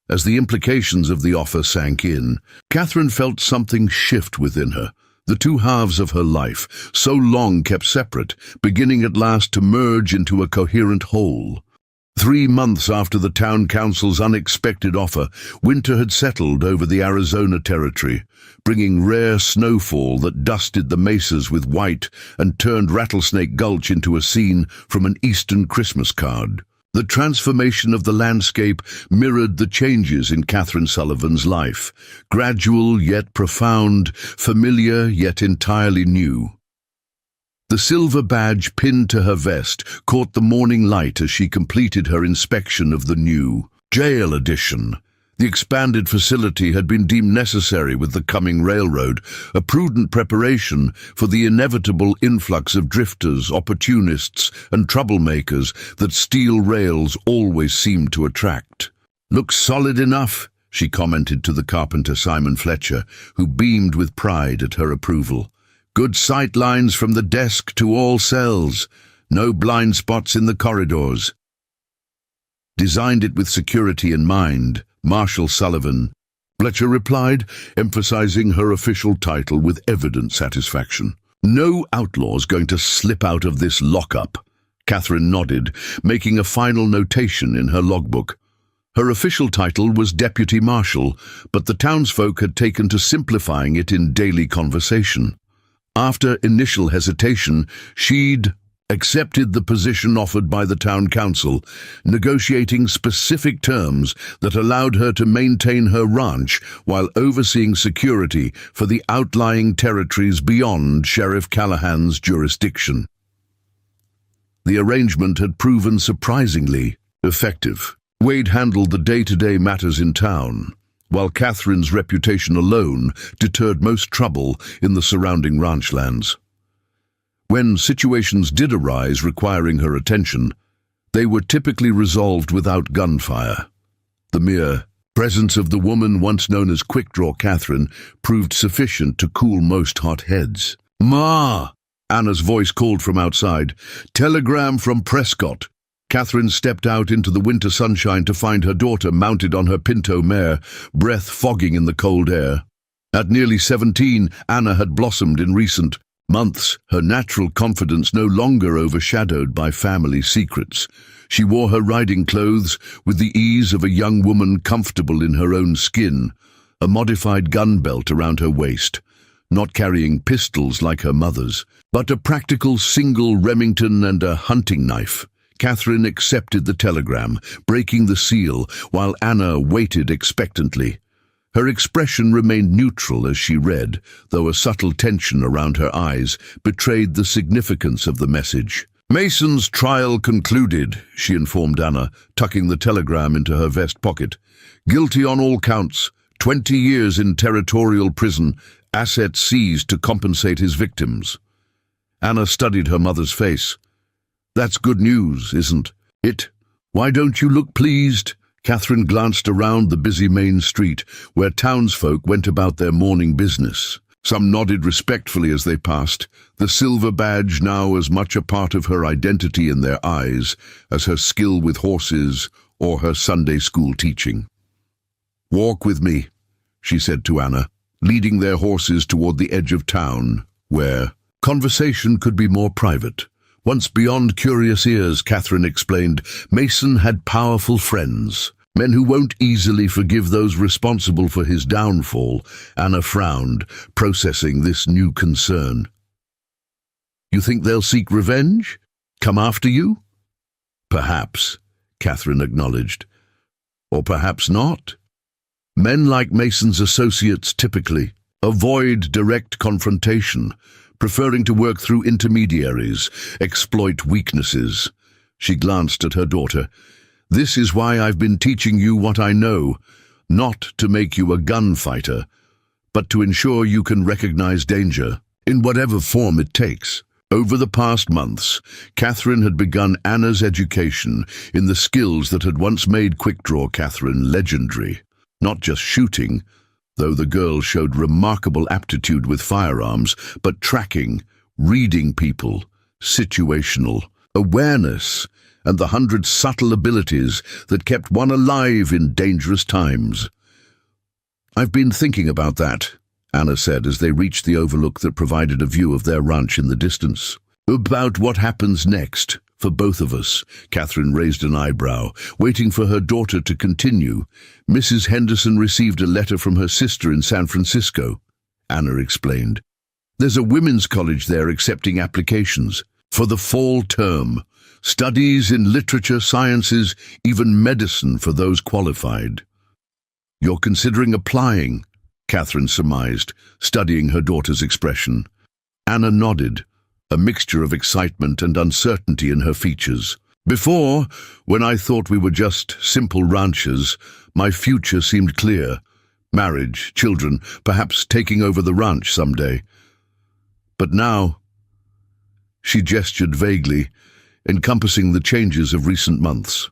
As the implications of the offer sank in, Catherine felt something shift within her. The two halves of her life, so long kept separate, beginning at last to merge into a coherent whole. 3 months after the town council's unexpected offer, winter had settled over the Arizona territory, bringing rare snowfall that dusted the mesas with white and turned Rattlesnake Gulch into a scene from an Eastern Christmas card. The transformation of the landscape mirrored the changes in Catherine Sullivan's life, gradual yet profound, familiar yet entirely new. The silver badge pinned to her vest caught the morning light as she completed her inspection of the new jail addition. The expanded facility had been deemed necessary with the coming railroad, a prudent preparation for the inevitable influx of drifters, opportunists, and troublemakers that steel rails always seemed to attract. "Looks solid enough," she commented to the carpenter Simon Fletcher, who beamed with pride at her approval. "Good sight lines from the desk to all cells. No blind spots in the corridors." "Designed it with security in mind, Marshal Sullivan," Fletcher replied, emphasizing her official title with evident satisfaction. "No outlaws going to slip out of this lockup." Catherine nodded, making a final notation in her logbook. Her official title was Deputy Marshal, but the townsfolk had taken to simplifying it in daily conversation. After initial hesitation, she'd accepted the position offered by the town council, negotiating specific terms that allowed her to maintain her ranch while overseeing security for the outlying territories beyond Sheriff Callahan's jurisdiction. The arrangement had proven surprisingly effective. Wade handled the day-to-day matters in town, while Catherine's reputation alone deterred most trouble in the surrounding ranchlands. When situations did arise requiring her attention, they were typically resolved without gunfire. The mere presence of the woman once known as Quick Draw Catherine proved sufficient to cool most hot heads. "Ma!" Anna's voice called from outside. "Telegram from Prescott." Catherine stepped out into the winter sunshine to find her daughter mounted on her pinto mare, breath fogging in the cold air. At nearly 17, Anna had blossomed in recent months, her natural confidence no longer overshadowed by family secrets. She wore her riding clothes with the ease of a young woman comfortable in her own skin, a modified gun belt around her waist, not carrying pistols like her mother's, but a practical single Remington and a hunting knife. Catherine accepted the telegram, breaking the seal, while Anna waited expectantly. Her expression remained neutral as she read, though a subtle tension around her eyes betrayed the significance of the message. "Mason's trial concluded," she informed Anna, tucking the telegram into her vest pocket. "Guilty on all counts, 20 years in territorial prison, assets seized to compensate his victims." Anna studied her mother's face. "That's good news, isn't it? Why don't you look pleased?" Catherine glanced around the busy main street, where townsfolk went about their morning business. Some nodded respectfully as they passed, the silver badge now as much a part of her identity in their eyes as her skill with horses or her Sunday school teaching. "Walk with me," she said to Anna, leading their horses toward the edge of town, where conversation could be more private. Once beyond curious ears, Catherine explained, Mason had powerful friends, men who won't easily forgive those responsible for his downfall. Anna frowned, processing this new concern. "You think they'll seek revenge? Come after you?" "Perhaps," Catherine acknowledged. "Or perhaps not. Men like Mason's associates typically avoid direct confrontation, preferring to work through intermediaries, exploit weaknesses." She glanced at her daughter. "This is why I've been teaching you what I know, not to make you a gunfighter, but to ensure you can recognize danger, in whatever form it takes." Over the past months, Catherine had begun Anna's education in the skills that had once made Quick Draw Catherine legendary. Not just shooting, though the girl showed remarkable aptitude with firearms, but tracking, reading people, situational awareness, and the 100 subtle abilities that kept one alive in dangerous times. "I've been thinking about that," Anna said as they reached the overlook that provided a view of their ranch in the distance. "About what happens next, for both of us." Catherine raised an eyebrow, waiting for her daughter to continue. "Mrs. Henderson received a letter from her sister in San Francisco," Anna explained. "There's a women's college there accepting applications for the fall term. Studies in literature, sciences, even medicine for those qualified." "You're considering applying?" Catherine surmised, studying her daughter's expression. Anna nodded, a mixture of excitement and uncertainty in her features. "Before, when I thought we were just simple ranchers, my future seemed clear. Marriage, children, perhaps taking over the ranch someday. But now—" She gestured vaguely, encompassing the changes of recent months.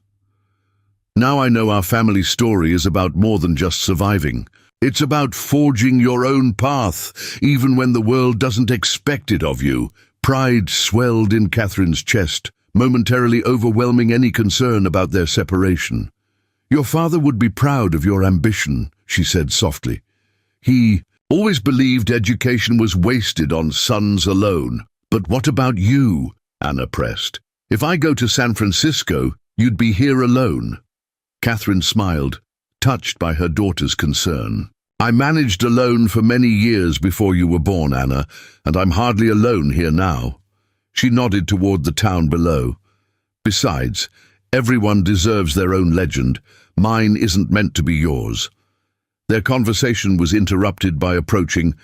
"Now I know our family story is about more than just surviving. It's about forging your own path, even when the world doesn't expect it of you." Pride swelled in Catherine's chest, momentarily overwhelming any concern about their separation. "Your father would be proud of your ambition," she said softly. "He always believed education was wasted on sons alone." "But what about you?" Anna pressed. "If I go to San Francisco, you'd be here alone." Catherine smiled, touched by her daughter's concern. "I managed alone for many years before you were born, Anna, and I'm hardly alone here now." She nodded toward the town below. Besides, everyone deserves their own legend. Mine isn't meant to be yours. Their conversation was interrupted by approaching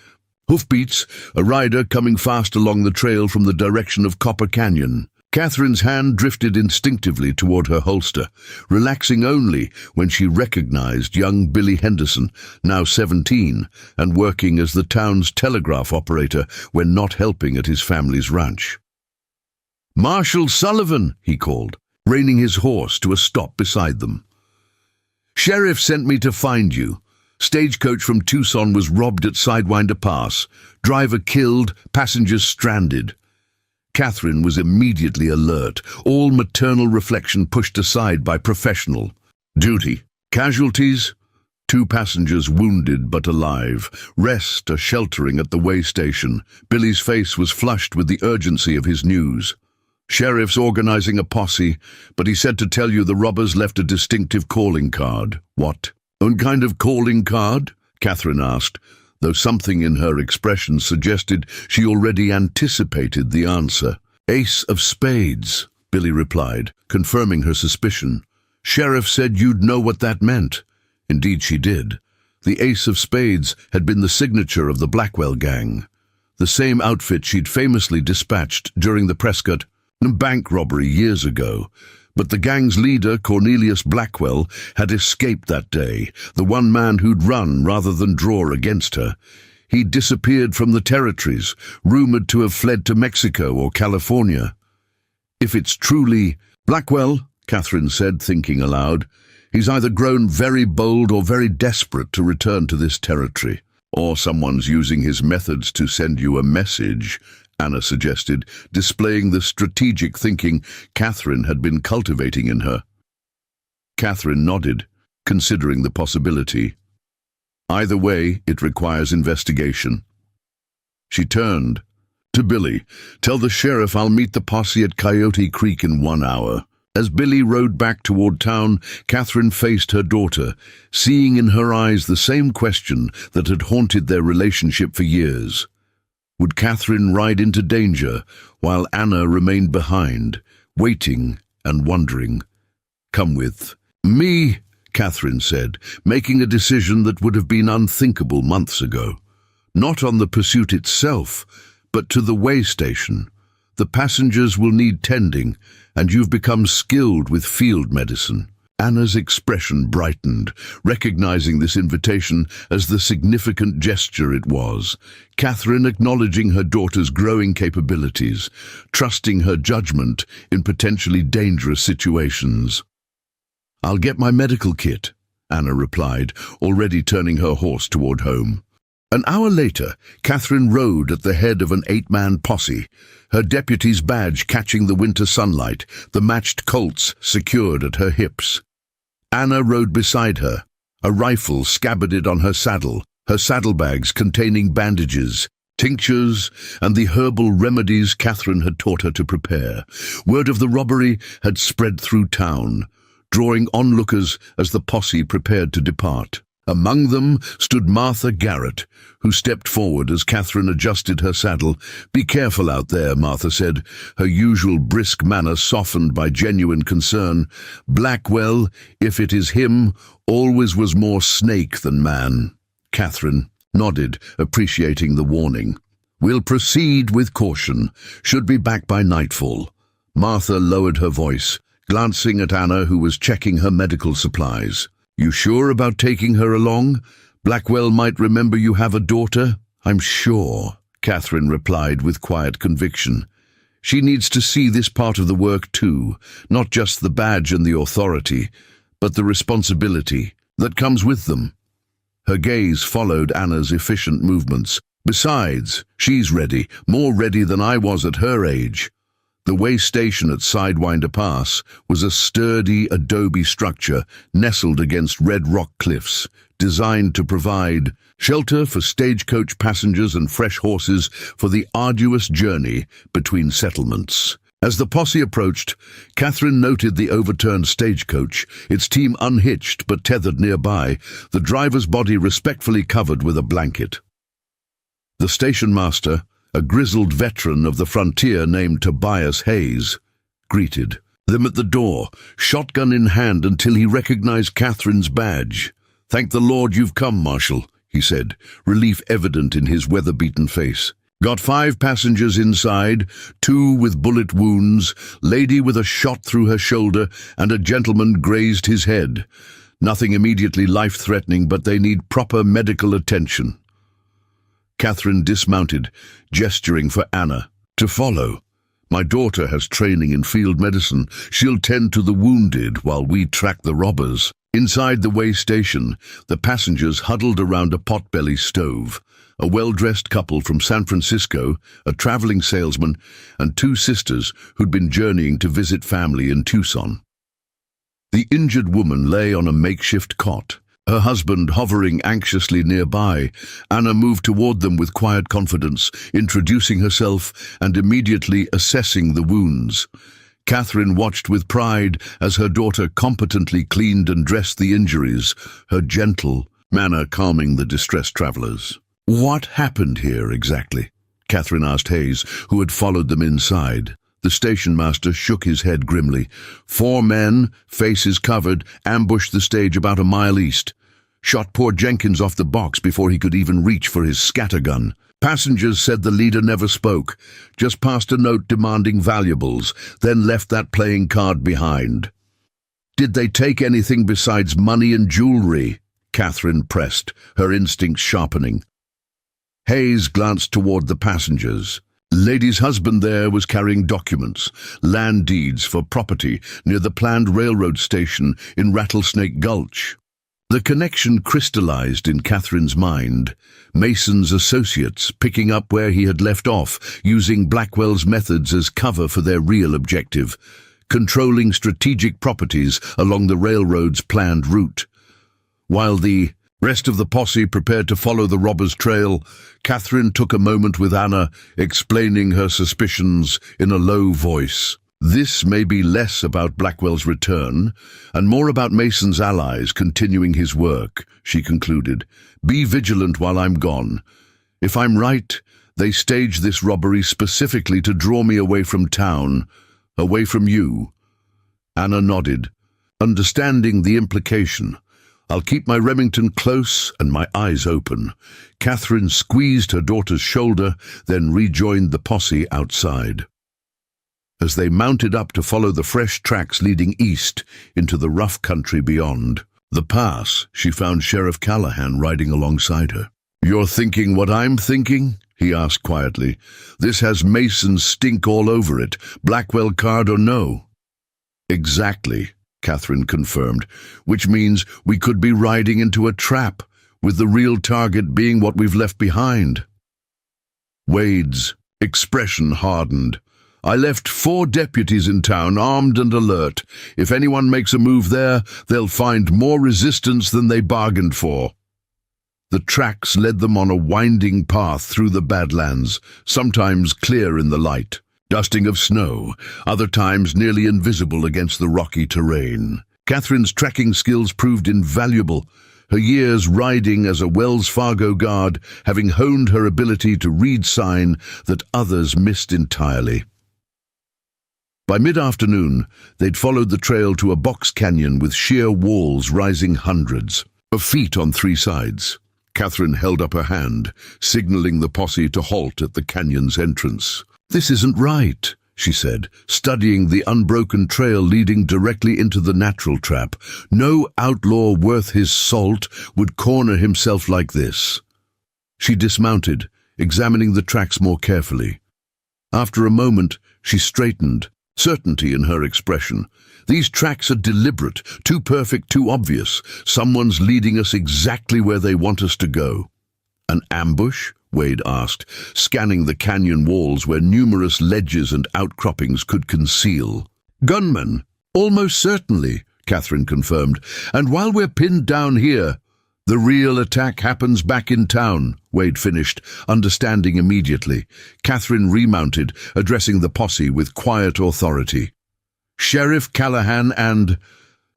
hoofbeats, a rider coming fast along the trail from the direction of Copper Canyon. Catherine's hand drifted instinctively toward her holster, relaxing only when she recognized young Billy Henderson, now 17, and working as the town's telegraph operator when not helping at his family's ranch. "Marshal Sullivan," he called, reining his horse to a stop beside them. "Sheriff sent me to find you. Stagecoach from Tucson was robbed at Sidewinder Pass. Driver killed, passengers stranded." Catherine was immediately alert, all maternal reflection pushed aside by professional duty. Casualties? 2 passengers wounded but alive. Rest are sheltering at the way station. Billy's face was flushed with the urgency of his news. "Sheriff's organizing a posse, but he said to tell you the robbers left a distinctive calling card." "What? Own kind of calling card?" Catherine asked, though something in her expression suggested she already anticipated the answer. "Ace of spades," Billy replied, confirming her suspicion. "Sheriff said you'd know what that meant." Indeed she did. The ace of spades had been the signature of the Blackwell gang, the same outfit she'd famously dispatched during the Prescott bank robbery years ago. But the gang's leader, Cornelius Blackwell, had escaped that day, the one man who'd run rather than draw against her. He'd disappeared from the territories, rumored to have fled to Mexico or California. "If it's truly Blackwell," Catherine said, thinking aloud, "he's either grown very bold or very desperate to return to this territory. Or someone's using his methods to send you a message," Anna suggested, displaying the strategic thinking Catherine had been cultivating in her. Catherine nodded, considering the possibility. "Either way, it requires investigation." She turned to Billy. "Tell the sheriff I'll meet the posse at Coyote Creek in 1 hour." As Billy rode back toward town, Catherine faced her daughter, seeing in her eyes the same question that had haunted their relationship for years. Would Catherine ride into danger while Anna remained behind, waiting and wondering? "Come with me," Catherine said, making a decision that would have been unthinkable months ago. "Not on the pursuit itself, but to the way station. The passengers will need tending, and you've become skilled with field medicine." Anna's expression brightened, recognizing this invitation as the significant gesture it was. Catherine acknowledging her daughter's growing capabilities, trusting her judgment in potentially dangerous situations. "I'll get my medical kit," Anna replied, already turning her horse toward home. An hour later, Catherine rode at the head of an 8-man posse, her deputy's badge catching the winter sunlight, the matched Colts secured at her hips. Anna rode beside her, a rifle scabbarded on her saddlebags containing bandages, tinctures, and the herbal remedies Catherine had taught her to prepare. Word of the robbery had spread through town, drawing onlookers as the posse prepared to depart. Among them stood Martha Garrett, who stepped forward as Catherine adjusted her saddle. "Be careful out there," Martha said, her usual brisk manner softened by genuine concern. "Blackwell, if it is him, always was more snake than man." Catherine nodded, appreciating the warning. "We'll proceed with caution. Should be back by nightfall." Martha lowered her voice, glancing at Anna, who was checking her medical supplies. "You sure about taking her along? Blackwell might remember you have a daughter." "I'm sure," Catherine replied with quiet conviction. "She needs to see this part of the work too, not just the badge and the authority, but the responsibility that comes with them." Her gaze followed Anna's efficient movements. "Besides, she's ready, more ready than I was at her age." The way station at Sidewinder Pass was a sturdy adobe structure nestled against red rock cliffs, designed to provide shelter for stagecoach passengers and fresh horses for the arduous journey between settlements. As the posse approached, Catherine noted the overturned stagecoach, its team unhitched but tethered nearby, the driver's body respectfully covered with a blanket. The station master, a grizzled veteran of the frontier named Tobias Hayes, greeted them at the door, shotgun in hand, until he recognized Catherine's badge. "Thank the Lord you've come, Marshal," he said, relief evident in his weather-beaten face. "Got 5 passengers inside, 2 with bullet wounds, lady with a shot through her shoulder, and a gentleman grazed his head. Nothing immediately life-threatening, but they need proper medical attention." Catherine dismounted, gesturing for Anna to follow. "My daughter has training in field medicine. She'll tend to the wounded while we track the robbers." Inside the way station, the passengers huddled around a potbelly stove. A well-dressed couple from San Francisco, a traveling salesman, and 2 sisters who'd been journeying to visit family in Tucson. The injured woman lay on a makeshift cot, her husband hovering anxiously nearby. Anna moved toward them with quiet confidence, introducing herself and immediately assessing the wounds. Catherine watched with pride as her daughter competently cleaned and dressed the injuries, her gentle manner calming the distressed travelers. "What happened here exactly?" Catherine asked Hayes, who had followed them inside. The station master shook his head grimly. 4 men, faces covered, ambushed the stage about a mile east. Shot poor Jenkins off the box before he could even reach for his scattergun. Passengers said the leader never spoke, just passed a note demanding valuables, then left that playing card behind. "Did they take anything besides money and jewelry?" Catherine pressed, her instincts sharpening. Hayes glanced toward the passengers. Lady's husband there was carrying documents, land deeds for property near the planned railroad station in Rattlesnake Gulch. The connection crystallized in Catherine's mind. Mason's associates picking up where he had left off, using Blackwell's methods as cover for their real objective, controlling strategic properties along the railroad's planned route. While the rest of the posse prepared to follow the robbers' trail, Catherine took a moment with Anna, explaining her suspicions in a low voice. "This may be less about Blackwell's return, and more about Mason's allies continuing his work," she concluded. "Be vigilant while I'm gone. If I'm right, they staged this robbery specifically to draw me away from town, away from you." Anna nodded, understanding the implication. "I'll keep my Remington close and my eyes open." Catherine squeezed her daughter's shoulder, then rejoined the posse outside. As they mounted up to follow the fresh tracks leading east into the rough country beyond the pass, she found Sheriff Callahan riding alongside her. "You're thinking what I'm thinking?" he asked quietly. "This has Mason's stink all over it, Blackwell card or no." "Exactly," Catherine confirmed, "which means we could be riding into a trap, with the real target being what we've left behind." Wade's expression hardened. "I left 4 deputies in town, armed and alert. If anyone makes a move there, they'll find more resistance than they bargained for." The tracks led them on a winding path through the Badlands, sometimes clear in the light, dusting of snow, other times nearly invisible against the rocky terrain. Catherine's trekking skills proved invaluable, her years riding as a Wells Fargo guard having honed her ability to read sign that others missed entirely. By mid-afternoon, they'd followed the trail to a box canyon with sheer walls rising hundreds of feet on 3 sides. Catherine held up her hand, signaling the posse to halt at the canyon's entrance. "This isn't right," she said, studying the unbroken trail leading directly into the natural trap. "No outlaw worth his salt would corner himself like this." She dismounted, examining the tracks more carefully. After a moment, she straightened, certainty in her expression. "These tracks are deliberate, too perfect, too obvious. Someone's leading us exactly where they want us to go." "An ambush?" Wade asked, scanning the canyon walls where numerous ledges and outcroppings could conceal. "Gunmen, almost certainly," Catherine confirmed. "And while we're pinned down here, the real attack happens back in town," Wade finished, understanding immediately. Catherine remounted, addressing the posse with quiet authority. "Sheriff Callahan and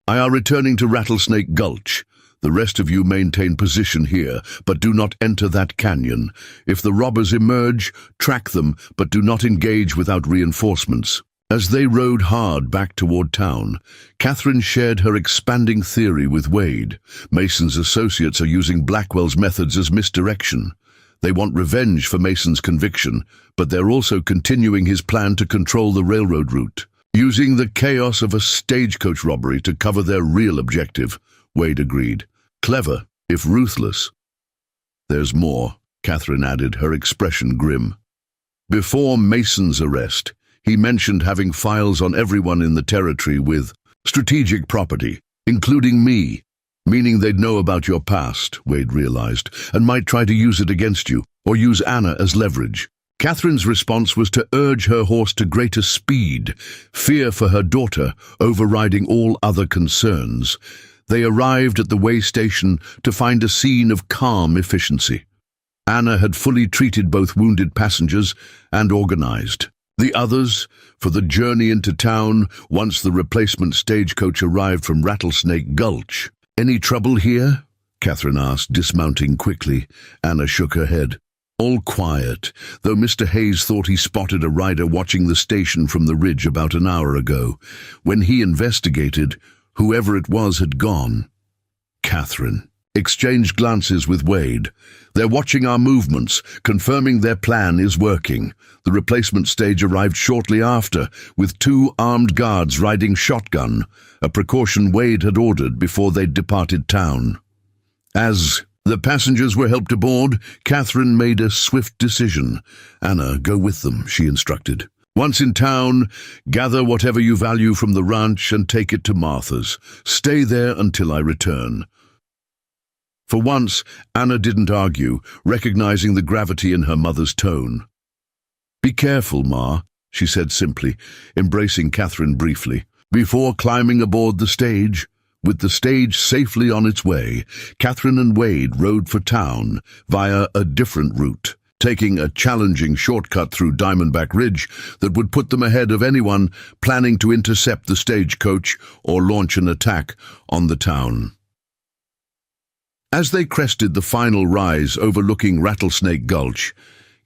I are returning to Rattlesnake Gulch. The rest of you maintain position here, but do not enter that canyon. If the robbers emerge, track them, but do not engage without reinforcements." As they rode hard back toward town, Catherine shared her expanding theory with Wade. Mason's associates are using Blackwell's methods as misdirection. They want revenge for Mason's conviction, but they're also continuing his plan to control the railroad route, using the chaos of a stagecoach robbery to cover their real objective, Wade agreed. Clever, if ruthless. "There's more," Catherine added, her expression grim. Before Mason's arrest, he mentioned having files on everyone in the territory with strategic property, including me, meaning they'd know about your past, Wade realized, and might try to use it against you, or use Anna as leverage. Catherine's response was to urge her horse to greater speed, fear for her daughter overriding all other concerns. They arrived at the way station to find a scene of calm efficiency. Anna had fully treated both wounded passengers and organized the others for the journey into town once the replacement stagecoach arrived from Rattlesnake Gulch. "Any trouble here?" Catherine asked, dismounting quickly. Anna shook her head. "All quiet, though Mr. Hayes thought he spotted a rider watching the station from the ridge about an hour ago. When he investigated, whoever it was had gone." Catherine exchanged glances with Wade. "They're watching our movements, confirming their plan is working." The replacement stage arrived shortly after, with 2 armed guards riding shotgun, a precaution Wade had ordered before they'd departed town. As the passengers were helped aboard, Catherine made a swift decision. "Anna, go with them," she instructed. "Once in town, gather whatever you value from the ranch and take it to Martha's. Stay there until I return." For once, Anna didn't argue, recognizing the gravity in her mother's tone. "Be careful, Ma," she said simply, embracing Catherine briefly. Before climbing aboard the stage, with the stage safely on its way, Catherine and Wade rode for town via a different route, taking a challenging shortcut through Diamondback Ridge that would put them ahead of anyone planning to intercept the stagecoach or launch an attack on the town. As they crested the final rise overlooking Rattlesnake Gulch,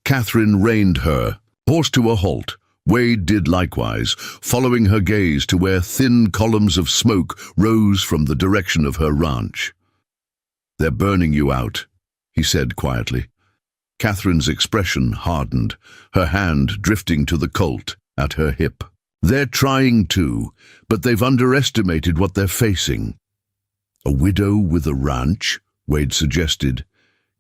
Catherine reined her horse to a halt. Wade did likewise, following her gaze to where thin columns of smoke rose from the direction of her ranch. "They're burning you out," he said quietly. Catherine's expression hardened, her hand drifting to the Colt at her hip. "They're trying to, but they've underestimated what they're facing." "A widow with a ranch?" Wade suggested.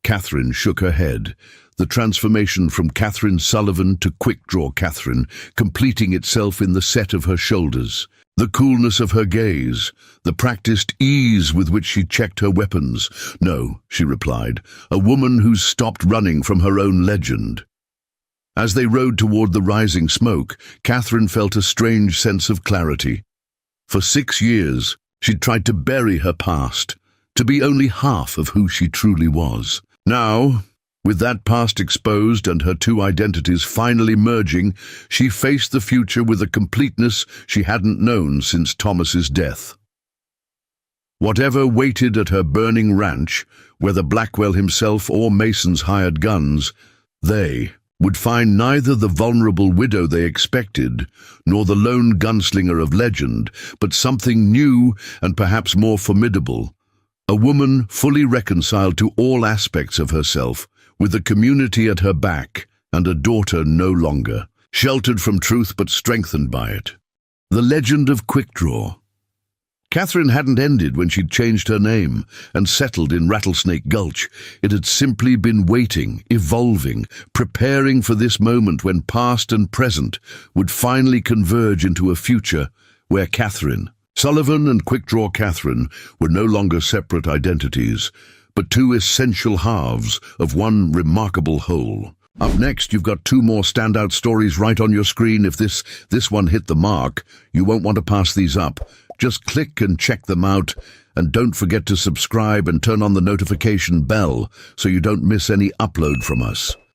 Catherine shook her head, the transformation from Catherine Sullivan to quick-draw Catherine, completing itself in the set of her shoulders, the coolness of her gaze, the practiced ease with which she checked her weapons. "No," she replied, "a woman who's stopped running from her own legend." As they rode toward the rising smoke, Catherine felt a strange sense of clarity. For 6 years, she'd tried to bury her past, to be only half of who she truly was. Now, with that past exposed and her 2 identities finally merging, she faced the future with a completeness she hadn't known since Thomas's death. Whatever waited at her burning ranch, whether Blackwell himself or Mason's hired guns, they would find neither the vulnerable widow they expected, nor the lone gunslinger of legend, but something new and perhaps more formidable. A woman fully reconciled to all aspects of herself, with a community at her back and a daughter no longer, sheltered from truth but strengthened by it. The legend of Quickdraw. Catherine hadn't ended when she'd changed her name and settled in Rattlesnake Gulch. It had simply been waiting, evolving, preparing for this moment when past and present would finally converge into a future where Catherine Sullivan and Quickdraw Catherine were no longer separate identities, but 2 essential halves of one remarkable whole. Up next, you've got 2 more standout stories right on your screen. If this one hit the mark, you won't want to pass these up. Just click and check them out, and don't forget to subscribe and turn on the notification bell so you don't miss any upload from us.